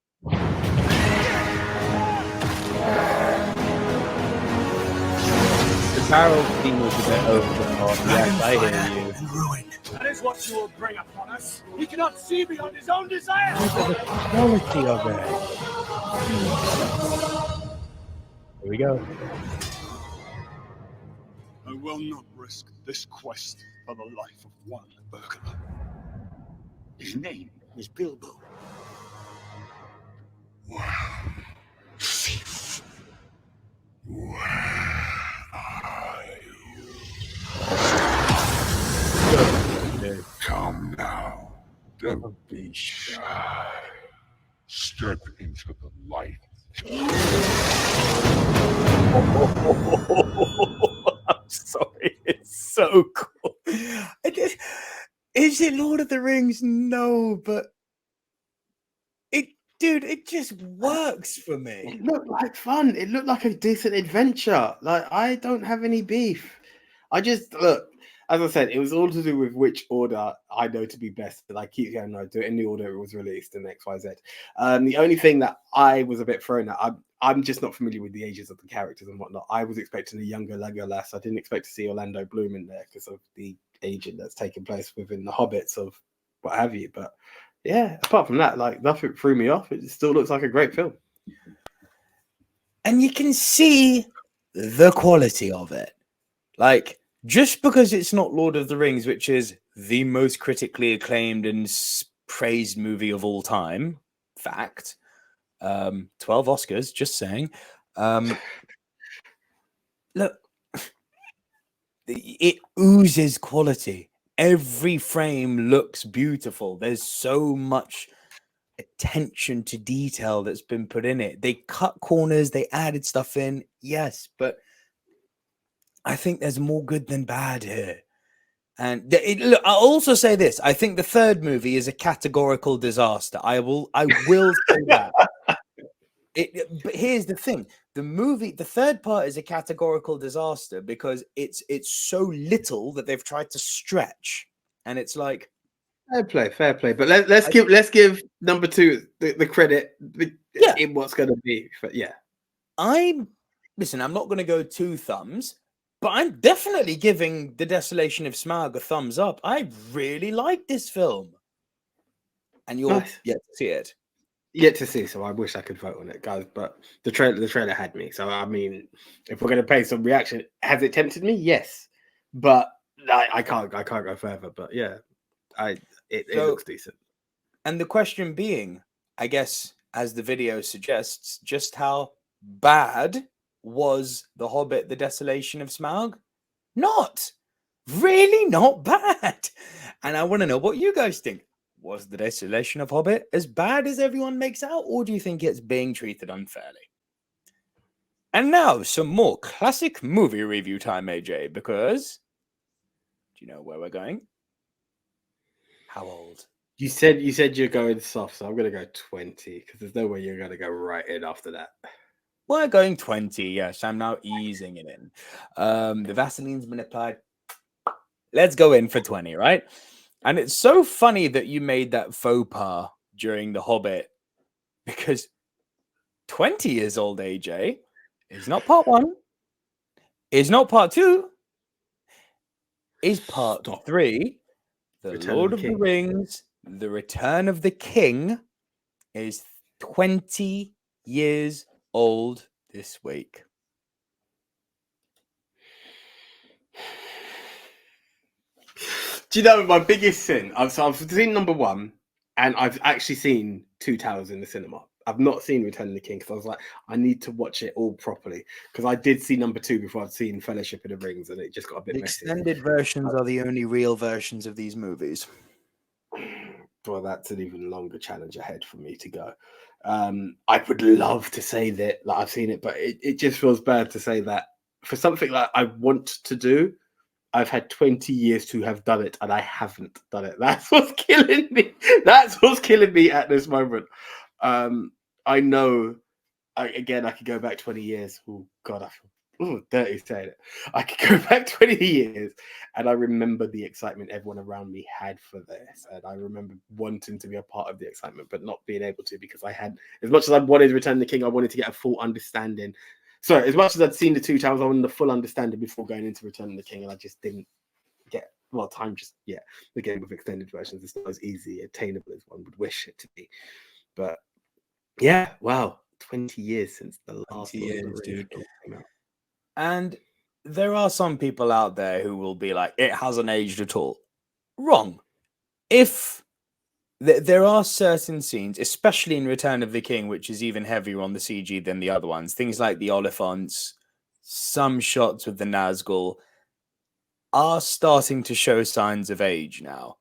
The barrel theme was a bit over the top. Yes, I hear you. And ruined. That is what you will bring upon us. He cannot see beyond his own desire. Look at the quality of it. Here we go. I will not risk this quest for the life of one burglar. His name is Bilbo. Wow. Thief. Where are you? Come now. Don't be shy. Step into the light. I'm sorry. It's so cool. Is it Lord of the Rings? No, but it just works for me. It looked like fun. It looked like a decent adventure. Like, I don't have any beef. I just look, as I said, it was all to do with which order I know to be best. And I keep going, no, do it in the order it was released in XYZ. The only thing that I was a bit thrown at, I'm just not familiar with the ages of the characters and whatnot. I was expecting a younger Legolas. I didn't expect to see Orlando Bloom in there because of the aging that's taking place within the Hobbits of what have you. But yeah, apart from that, like, nothing threw me off. It still looks like a great film. And you can see the quality of it. Like, just because it's not Lord of the Rings, which is the most critically acclaimed and praised movie of all time, fact, 12 Oscars, just saying. Look, it oozes quality. Every frame looks beautiful. There's so much attention to detail that's been put in it. They cut corners, they added stuff in, yes, but I think there's more good than bad here. And look, I'll also say this: I think the third movie is a categorical disaster. I will say that. But here's the thing: the third part is a categorical disaster because it's so little that they've tried to stretch, and it's like fair play. But let's give number two the credit in what's going to be. But yeah, I'm not going to go 2 thumbs, but I'm definitely giving The Desolation of Smaug a thumbs up. I really like this film, and you're yet to see it. Yet to see, so I wish I could vote on it, guys. But the trailer had me. So I mean, if we're going to pay some reaction, has it tempted me? Yes, but I can't go further. But yeah, it looks decent. And the question being, I guess, as the video suggests, just how bad was The Hobbit: The Desolation of Smaug? Not bad. And I want to know what you guys think. Was The Desolation of Hobbit as bad as everyone makes out, or do you think it's being treated unfairly? And now some more classic movie review time, AJ, because do you know where we're going? How old? You said you're going soft, so I'm going to go 20 because there's no way you're going to go right in after that. We're going 20, yes. I'm now easing it in. The Vaseline's been applied. Let's go in for 20, right? And it's so funny that you made that faux pas during The Hobbit because 20 years old, AJ, is not part 1, is not part 2, is part 3. The Lord of the Rings, The Return of the King is 20 years old this week. Do you know my biggest sin? I've seen number 1, and I've actually seen Two Towers in the cinema. I've not seen Return of the King because I was like, I need to watch it all properly because I did see number 2 before I'd seen Fellowship of the Rings, and it just got a bit messy. Extended versions are the only real versions of these movies. Well, that's an even longer challenge ahead for me to go. I would love to say that I've seen it, but it just feels bad to say that for something like I want to do. I've had 20 years to have done it, and I haven't done it. That's what's killing me. That's what's killing me at this moment. I know, I could go back 20 years. Oh, God, I feel dirty saying it. I could go back 20 years, and I remember the excitement everyone around me had for this. And I remember wanting to be a part of the excitement, but not being able to because I had, as much as I wanted to Return the King, I wanted to get a full understanding. Sorry, as much as I'd seen the Two Towers, I wanted a full understanding before going into Return of the King, and I just didn't get time. The game with extended versions is not as easy attainable as one would wish it to be. But yeah, wow, 20 years since the last years, dude. Came out. And there are some people out there who will be like, it hasn't aged at all. Wrong. If there are certain scenes, especially in Return of the King, which is even heavier on the CG than the other ones. Things like the Oliphants, some shots with the Nazgul are starting to show signs of age now,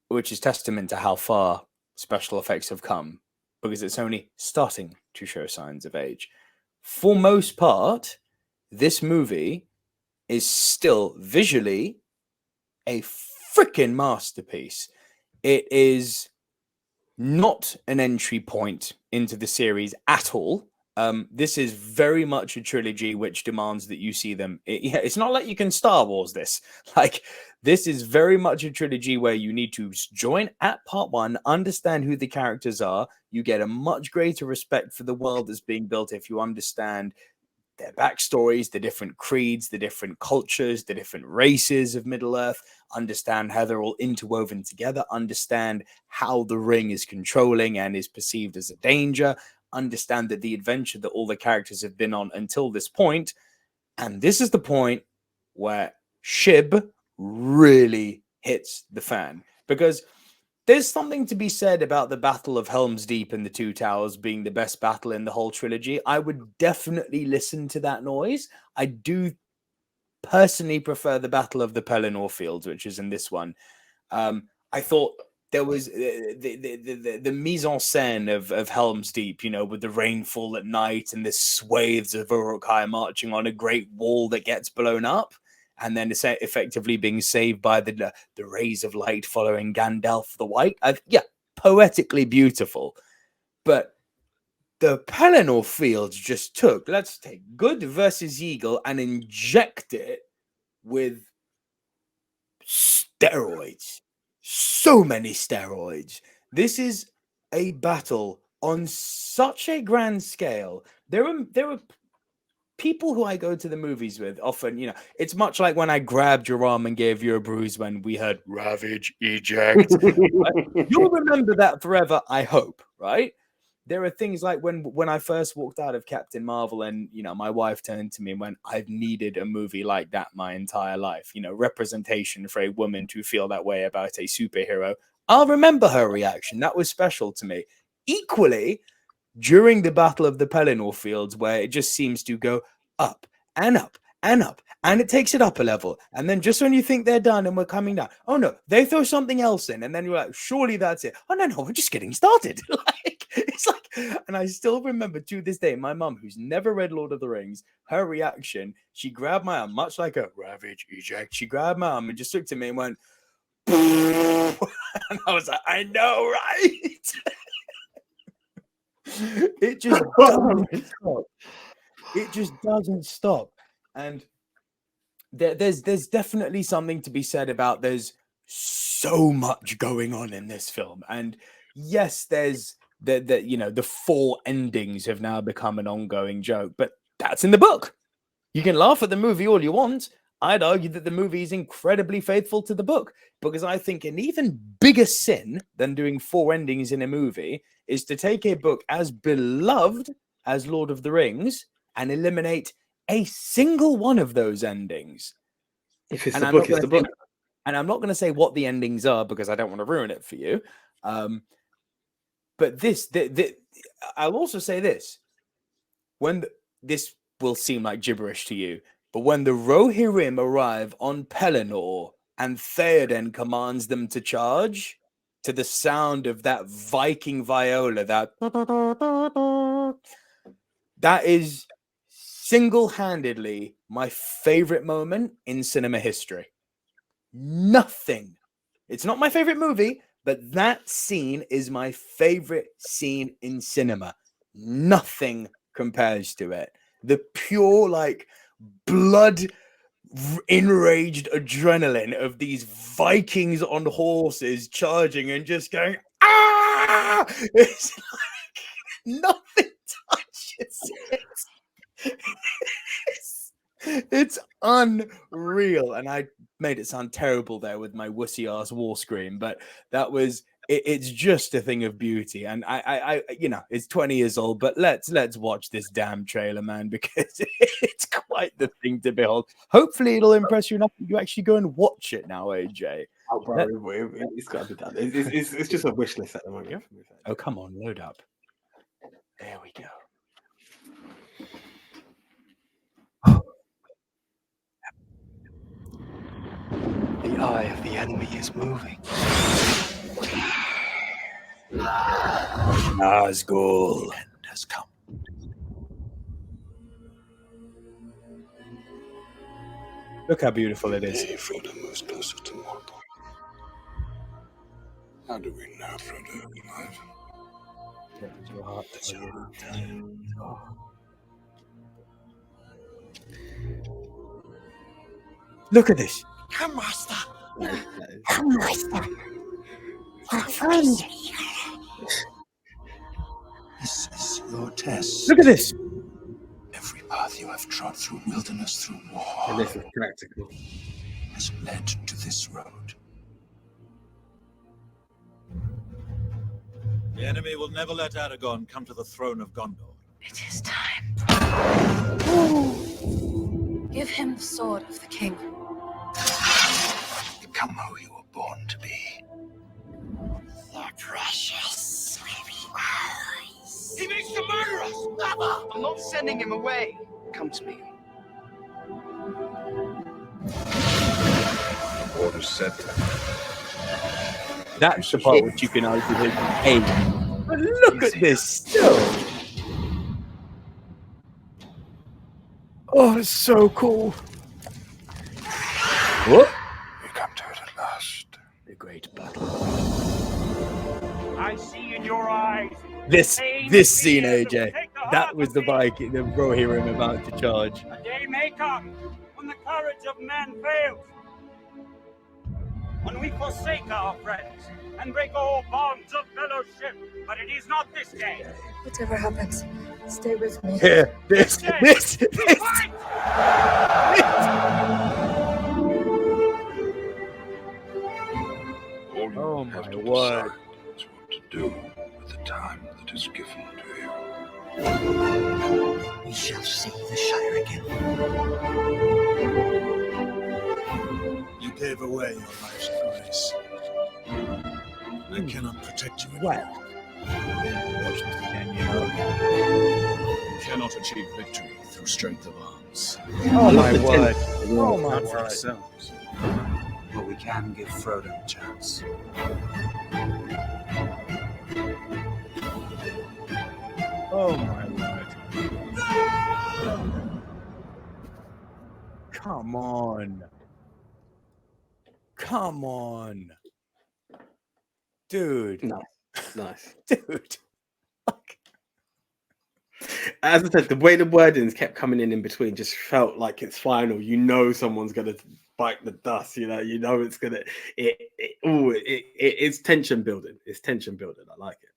which is testament to how far special effects have come, because it's only starting to show signs of age. For most part, this movie is still visually a freaking masterpiece. It is not an entry point into the series at all. This is very much a trilogy which demands that you see them. It's not like you can Star Wars this. Like, this is very much a trilogy where you need to join at part 1, understand who the characters are. You get a much greater respect for the world that's being built if you understand their backstories, the different creeds, the different cultures, the different races of Middle-earth, understand how they're all interwoven together, understand how the ring is controlling and is perceived as a danger, understand that the adventure that all the characters have been on until this point, and this is the point where Shib really hits the fan, because there's something to be said about the Battle of Helm's Deep and the Two Towers being the best battle in the whole trilogy. I would definitely listen to that noise. I do personally prefer the Battle of the Pelennor Fields, which is in this one. I thought there was the mise en scène of Helm's Deep, you know, with the rainfall at night and the swathes of Uruk-hai marching on a great wall that gets blown up. and then it's effectively being saved by the rays of light following Gandalf the White. Poetically beautiful. But the Pelennor Fields just took, let's take good versus evil and inject it with steroids. So many steroids. This is a battle on such a grand scale. There are people who I go to the movies with often, you know, it's much like when I grabbed your arm and gave you a bruise when we heard ravage, eject. Right? You'll remember that forever, I hope, right? There are things like when I first walked out of Captain Marvel and, you know, my wife turned to me and went, I've needed a movie like that my entire life. You know, representation for a woman to feel that way about a superhero. I'll remember her reaction. That was special to me. Equally, during the Battle of the Pelennor Fields, where it just seems to go up and up and up, and it takes it up a level. And then just when you think they're done and we're coming down, oh no, they throw something else in. And then you're like, surely that's it. Oh no, we're just getting started. It's like, and I still remember to this day, my mum, who's never read Lord of the Rings, her reaction, she grabbed my arm, much like a ravage, eject. She grabbed my arm and just looked at me and went, and I was like, I know, right? It just doesn't stop. It just doesn't stop. And there's definitely something to be said about there's so much going on in this film. And yes, there's the 4 endings have now become an ongoing joke, but that's in the book. You can laugh at the movie all you want. I'd argue that the movie is incredibly faithful to the book, because I think an even bigger sin than doing 4 endings in a movie is to take a book as beloved as Lord of the Rings and eliminate a single one of those endings. If it's the book, it's the book. And I'm not going to say what the endings are because I don't want to ruin it for you. But I'll also say this. This will seem like gibberish to you, but when the Rohirrim arrive on Pelennor and Theoden commands them to charge, to the sound of that Viking viola, that is single-handedly my favorite moment in cinema history. Nothing. It's not my favorite movie, but that scene is my favorite scene in cinema. Nothing compares to it. The pure, like, blood enraged adrenaline of these Vikings on horses charging and just going, ah! It's like nothing touches it. It's unreal. And I made it sound terrible there with my wussy ass war scream, but that was it's just a thing of beauty. And I you know, it's 20 years old, but let's watch this damn trailer, man, because it's quite the thing to behold. Hopefully it'll impress you enough that you actually go and watch it now, AJ. Oh, bro, it's got to be done. It's just a wish list at the moment. Oh, come on, load up. There we go. The eye of the enemy is moving. Nazgul has come. Look how beautiful it is. Frodo moves closer to Mordor. How do we know Frodo is alive? Your heart to you. Look at this. Come, Master. Come, Master. Our friend. This is your test. Look at this. Every path you have trod through wilderness, through war, And this is practical. has led to this road. The enemy will never let Aragorn come to the throne of Gondor. It is time. Give him the sword of the king. Become who you were born to be. The precious will be ours. He needs to murder us. Never. I'm not sending him away. Come to me. Order set. That's the part which you can argue with. Hey, but look at this still. Oh, it's so cool. What? We come to it at last. The great battle. I see in your eyes. This pain this and scene, fear that will AJ. take the That heart was of the me. Viking, the Rohirrim about to charge. A day may come when the courage of man fails, when we forsake our friends and break all bonds of fellowship. But it is not this day. Whatever happens, stay with me. Here, this. Fight! All you Oh have my to word. decide is what to do with the time that is given to you. We shall see the Shire again. You gave away your life's grace. I cannot protect you anymore. Well, watch this again, you know. You cannot achieve victory through strength of arms. Oh my the word. tension. Oh my Not for word. ourselves. But we can give Frodo a chance. Oh my word. Come on. Come on. Dude. Nice. Dude. As I said, the way the wordings kept coming in between just felt like it's final. You know, someone's gonna bite the dust. You know it's gonna. It's tension building. It's tension building. I like it.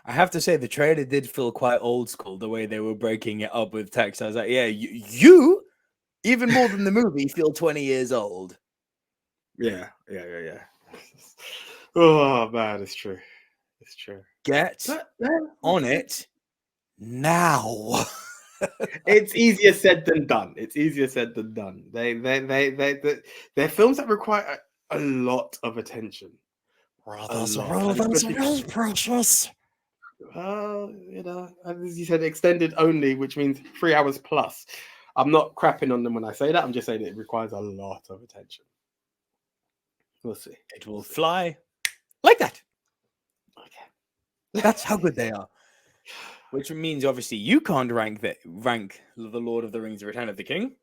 I have to say, the trailer did feel quite old school, the way they were breaking it up with text. I was like, yeah, you even more than the movie, feel 20 years old. Yeah. Oh man, it's true. It's true. Get on it now. It's easier said than done. They're films that require a lot of attention. Brothers lot. are Especially- precious. Well, as you said, extended only, which means 3 hours plus. I'm not crapping on them when I say that. I'm just saying it requires a lot of attention. We'll see. It will fly like that. Okay. That's how good they are. Which means, obviously, you can't rank The Lord of the Rings: The Return of the King.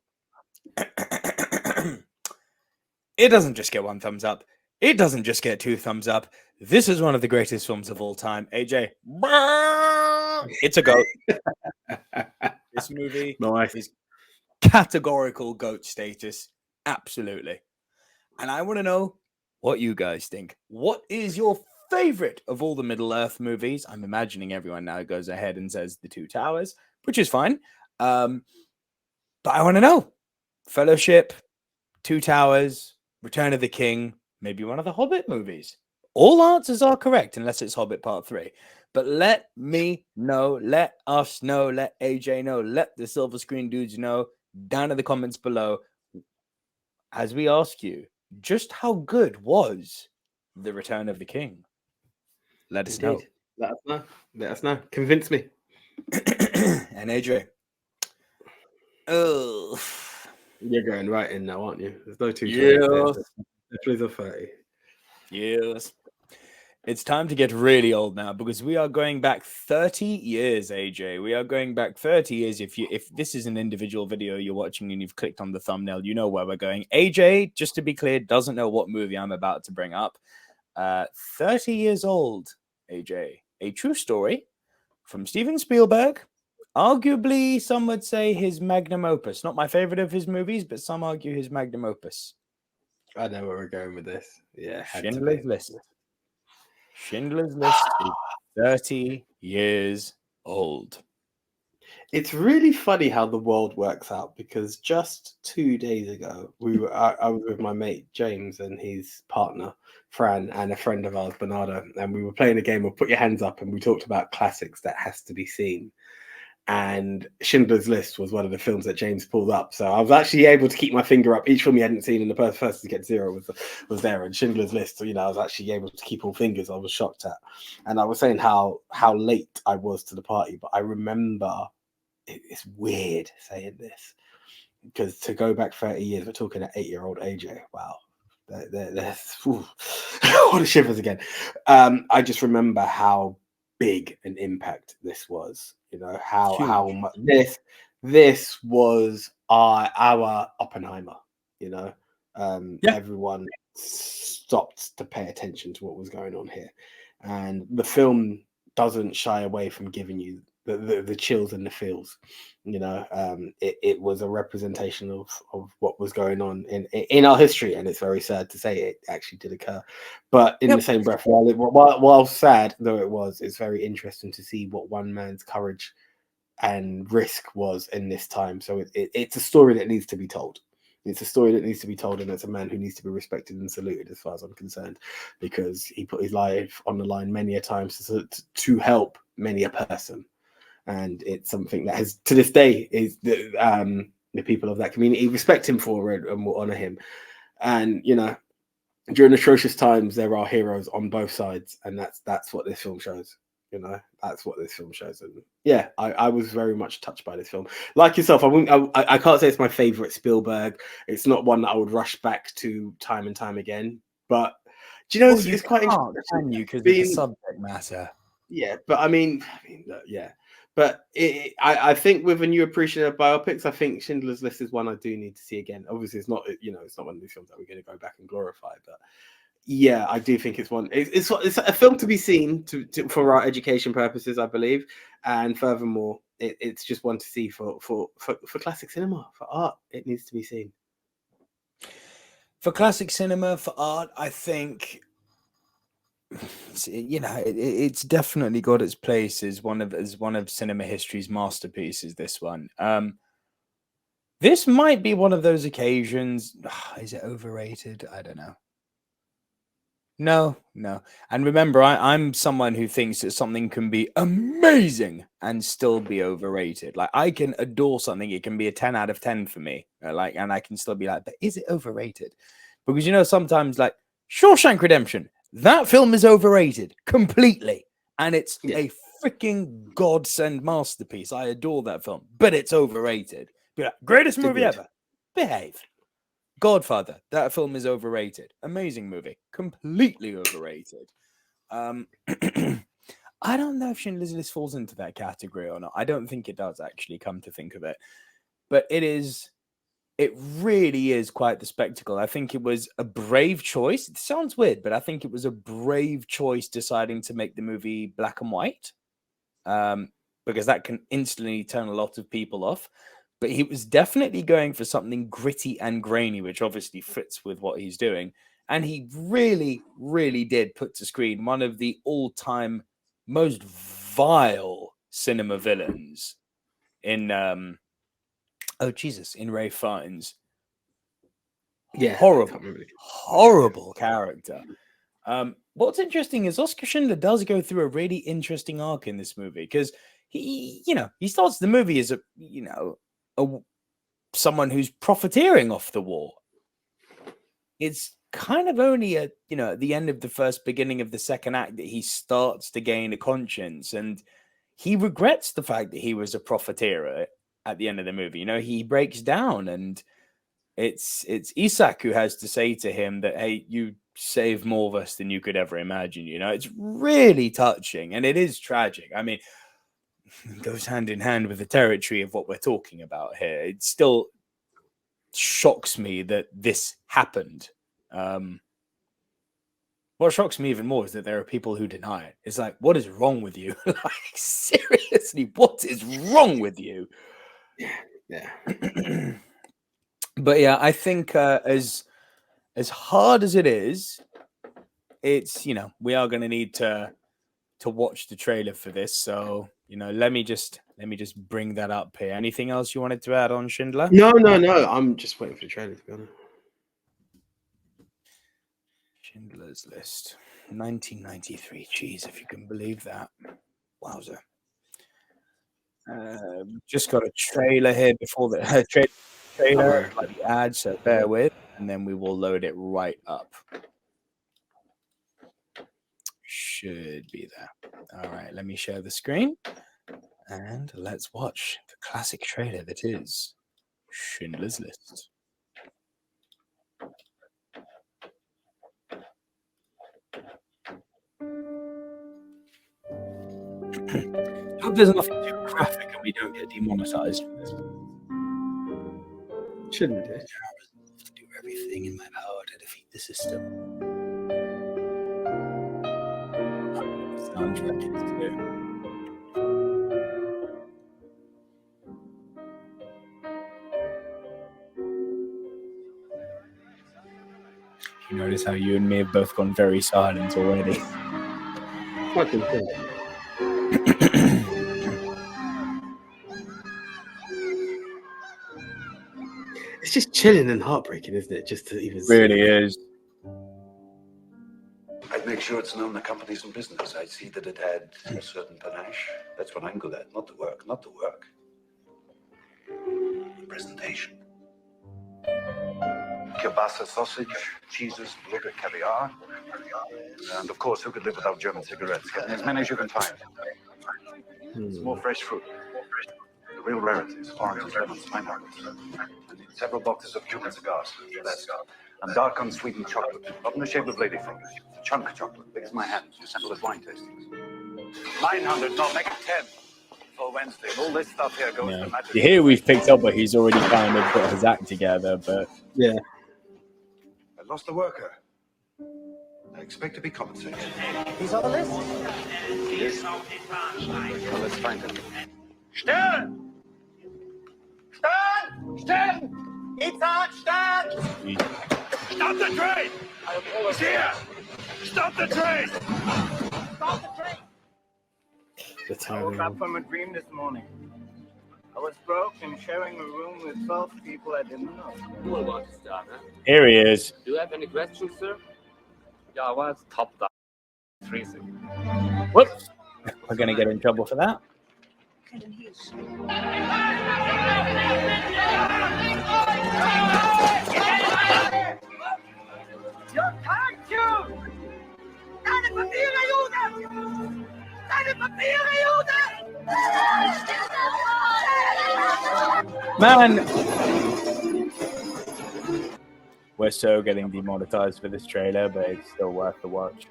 It doesn't just get 1 thumbs up. It doesn't just get 2 thumbs up. This is one of the greatest films of all time. AJ, it's a goat. This movie Nice. is categorical GOAT status. Absolutely. And I want to know what you guys think. What is your favorite of all the Middle-earth movies? I'm imagining everyone now goes ahead and says The Two Towers, which is fine. But I want to know. Fellowship, Two Towers, Return of the King, maybe one of the Hobbit movies. All answers are correct unless it's Hobbit Part 3. But let me know, let us know, let AJ know, let the Silver Screen dudes know down in the comments below as we ask you, just how good was The Return of the King? Let us know. Let us know. Convince me. And AJ. Oh. You're going right in now, aren't you? There's no 2 Yes. Definitely a 30. Yes. It's time to get really old now because we are going back 30 years, AJ. We are going back 30 years. If this is an individual video you're watching and you've clicked on the thumbnail, you know where we're going. AJ, just to be clear, doesn't know what movie I'm about to bring up. 30 years old, AJ. A true story from Steven Spielberg. Arguably, some would say his magnum opus. Not my favorite of his movies, but some argue his magnum opus. I know where we're going with this. Yeah. Schindler's List. Schindler's List is 30 years old. It's really funny how the world works out because just 2 days ago, I was with my mate James and his partner Fran and a friend of ours, Bernardo, and we were playing a game of Put Your Hands Up, and we talked about classics that has to be seen. And Schindler's List was one of the films that James pulled up. So I was actually able to keep my finger up. Each film he hadn't seen, and the first to get 0 was there. And Schindler's List, I was actually able to keep all fingers. I was shocked at. And I was saying how late I was to the party, but I remember it's weird saying this because to go back 30 years, we're talking at 8-year-old AJ. Wow. There's all the shivers again. I just remember how big an impact this was. How much this was our Oppenheimer. Everyone stopped to pay attention to what was going on here, and the film doesn't shy away from giving you the chills and the feels. It was a representation of what was going on in our history, and it's very sad to say it actually did occur. But in the same breath, while sad though it was, it's very interesting to see what one man's courage and risk was in this time. So it's a story that needs to be told. It's a story that needs to be told, and it's a man who needs to be respected and saluted, as far as I'm concerned, because he put his life on the line many a time to help many a person. And it's something that has, to this day, is the people of that community respect him for it and will honor him. And during atrocious times, there are heroes on both sides, and that's what this film shows. That's what this film shows. And yeah, I was very much touched by this film. Like yourself, I can't say it's my favorite Spielberg. It's not one that I would rush back to time and time again. But do you know, it's quite interesting, because of the subject matter. Yeah, but I mean, yeah. But I think with a new appreciation of biopics, I think Schindler's List is one I do need to see again. Obviously, it's not it's not one of these films that we're going to go back and glorify, but yeah, I do think it's one. It's a film to be seen for our education purposes, I believe, and furthermore, it's just one to see for classic cinema, for art. It needs to be seen. For classic cinema, for art, I think it's definitely got its place as one of cinema history's masterpieces. This one, this might be one of those occasions. Is it overrated? I don't know. No. And remember, I'm someone who thinks that something can be amazing and still be overrated. Like, I can adore something; it can be a 10 out of 10 for me. And I can still be like, but is it overrated? Because sometimes, like Shawshank Redemption, that film is overrated completely, and it's a freaking godsend masterpiece. I adore that film, but it's overrated. Be like, greatest movie ever. Behave. Godfather, that film is overrated. Amazing movie, completely overrated. I don't know if Schindler's List falls into that category or not. I don't think it does, actually, come to think of it. But it really is quite the spectacle. I think it was a brave choice. It sounds weird, but I think it was a brave choice deciding to make the movie black and white, because that can instantly turn a lot of people off. But he was definitely going for something gritty and grainy, which obviously fits with what he's doing. And he really, really did put to screen one of the all-time most vile cinema villains in in Ralph Fiennes. Yeah, horrible character. What's interesting is Oskar Schindler does go through a really interesting arc in this movie, because he starts the movie as someone who's profiteering off the war. It's kind of only at the end of the first, beginning of the second act that he starts to gain a conscience, and he regrets the fact that he was a profiteer at the end of the movie. He breaks down, and it's Isaac who has to say to him that, hey, you saved more of us than you could ever imagine. It's really touching, and it is tragic. I mean, it goes hand in hand with the territory of what we're talking about here. It still shocks me that this happened. What shocks me even more is that there are people who deny it. It's like, what is wrong with you? Like, seriously, what is wrong with you? Yeah. But yeah, I think as hard as it is, it's we are going to need to watch the trailer for this. So let me just bring that up here. Anything else you wanted to add on Schindler? No. I'm just waiting for the trailer, to be honest. Schindler's List, 1993. Jeez, if you can believe that. Wowzer. Just got a trailer here before the trailer, like the ad, so bear with, and then we will load it right up. Should be there. All right, let me share the screen, and let's watch the classic trailer that is Schindler's List. I hope there's nothing too graphic and we don't get demonetized for this. Shouldn't do. To do everything in my power to defeat the system. Sounds righteous too. You notice how you and me have both gone very silent already. Fucking thing. It's just chilling and heartbreaking, isn't it? Just to even see Really is. I'd make sure it's known the company's in business. I'd see that it had a certain panache. That's what I'm good at. Not the work, not the work. The presentation. Kielbasa sausage, cheeses, bloated caviar. And of course, who could live without German cigarettes? Get as many as you can find. Some more fresh fruit. The real rarities, oranges, lemons, pineapples. I need several boxes of Cuban cigars. That's and dark unsweetened chocolate. Not in the shape of ladyfingers. Chunk chocolate, big as my hands. You sample as wine tastings. 900, no, make it 10. For Wednesday. And all this stuff here goes to magic. You hear we've picked up, but he's already kind of got his act together, but... Yeah. I lost a worker. I expect to be compensated. He's on the list. He is. Well, let's find him. Stern! Stern! Stern! Ethan, Stern! Stop the train! It's here! Stop the train! Stop the train! The I woke up from a dream this morning. I was broke and sharing a room with 12 people I didn't know. You will want to start, huh? Here he is. Do you have any questions, sir? Yeah, I was top down. Freezing. Whoops. We're going to get in trouble for that. Your thank Deine Papiere, Jude! Deine Papiere, Jude! Man! We're so getting demonetized for this trailer, but it's still worth the watch.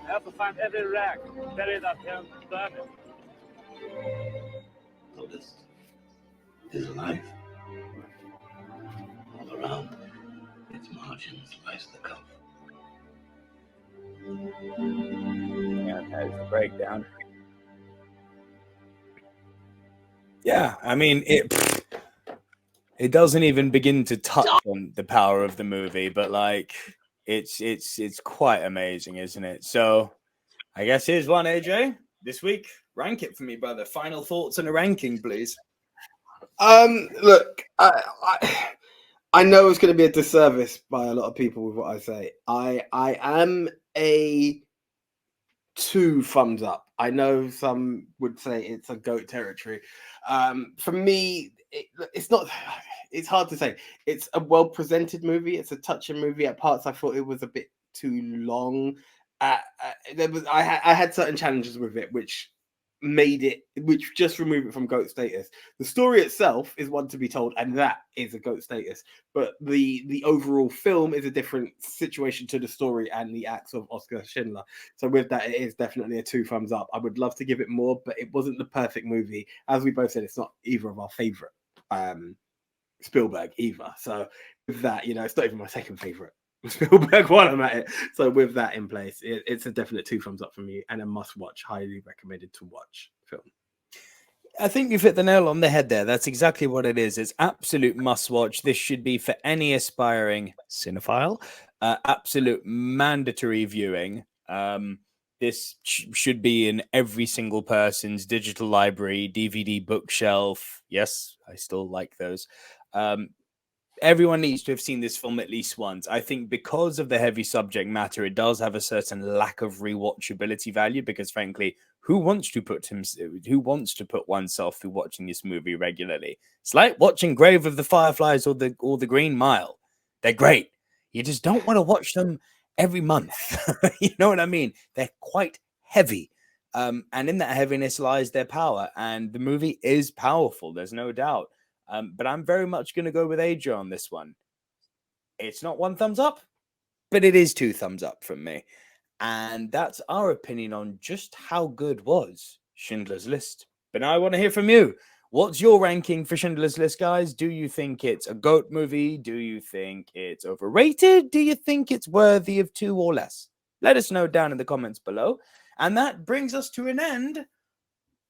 I have to find every rag, bury it up here, and burn it. Notice there's a knife all around. Its margins lies the cup. Yeah, there's the breakdown. Yeah, I mean, it doesn't even begin to touch on the power of the movie, but like it's quite amazing, isn't it? So I guess here's one, AJ. This week, rank it for me, brother. Final thoughts and a ranking, please. Look, I know it's going to be a disservice by a lot of people with what I say. I am a 2 thumbs up. I know some would say it's a GOAT territory. For me, it's not. It's hard to say. It's a well presented movie. It's a touching movie. At parts, I thought it was a bit too long. I had certain challenges with it, which just removed it from GOAT status. The story itself is one to be told, and that is a GOAT status. But the overall film is a different situation to the story and the acts of Oscar Schindler. So with that, it is definitely a 2 thumbs up. I would love to give it more, but it wasn't the perfect movie. As we both said, it's not either of our favorite Spielberg either. So with that, it's not even my second favorite Spielberg while I'm at it. So with that in place, it's a definite 2 thumbs up from me and a must watch, highly recommended to watch film. I think you've hit the nail on the head there. That's exactly what it is. It's absolute must watch. This should be for any aspiring cinephile. Absolute mandatory viewing. This should be in every single person's digital library, DVD bookshelf. Yes, I still like those. Everyone needs to have seen this film at least once. I think because of the heavy subject matter, it does have a certain lack of rewatchability value because, frankly, who wants to put oneself through watching this movie regularly? It's like watching Grave of the Fireflies or the Green Mile. They're great. You just don't want to watch them every month. You know what I mean? They're quite heavy. And in that heaviness lies their power. And the movie is powerful. There's no doubt. But I'm very much going to go with AJ on this one. It's not 1 thumbs up, but it is 2 thumbs up from me. And that's our opinion on just how good was Schindler's List. But now I want to hear from you. What's your ranking for Schindler's List, guys? Do you think it's a GOAT movie? Do you think it's overrated? Do you think it's worthy of 2 or less? Let us know down in the comments below. And that brings us to an end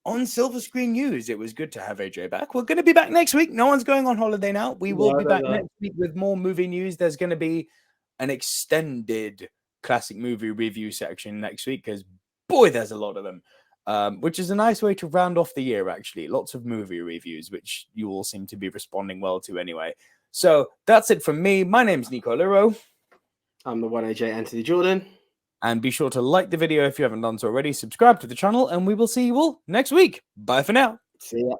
on Silver Screen News. It was good to have AJ back. We're going to be back next week. No one's going on holiday now. We will be back next week with more movie news. There's going to be an extended classic movie review section next week because, boy, there's a lot of them. Which is a nice way to round off the year, actually. Lots of movie reviews, which you all seem to be responding well to anyway. So that's it from me. My name's Nico Liro. I'm the one AJ Anthony Jordan. And be sure to like the video if you haven't done so already. Subscribe to the channel, and we will see you all next week. Bye for now. See ya.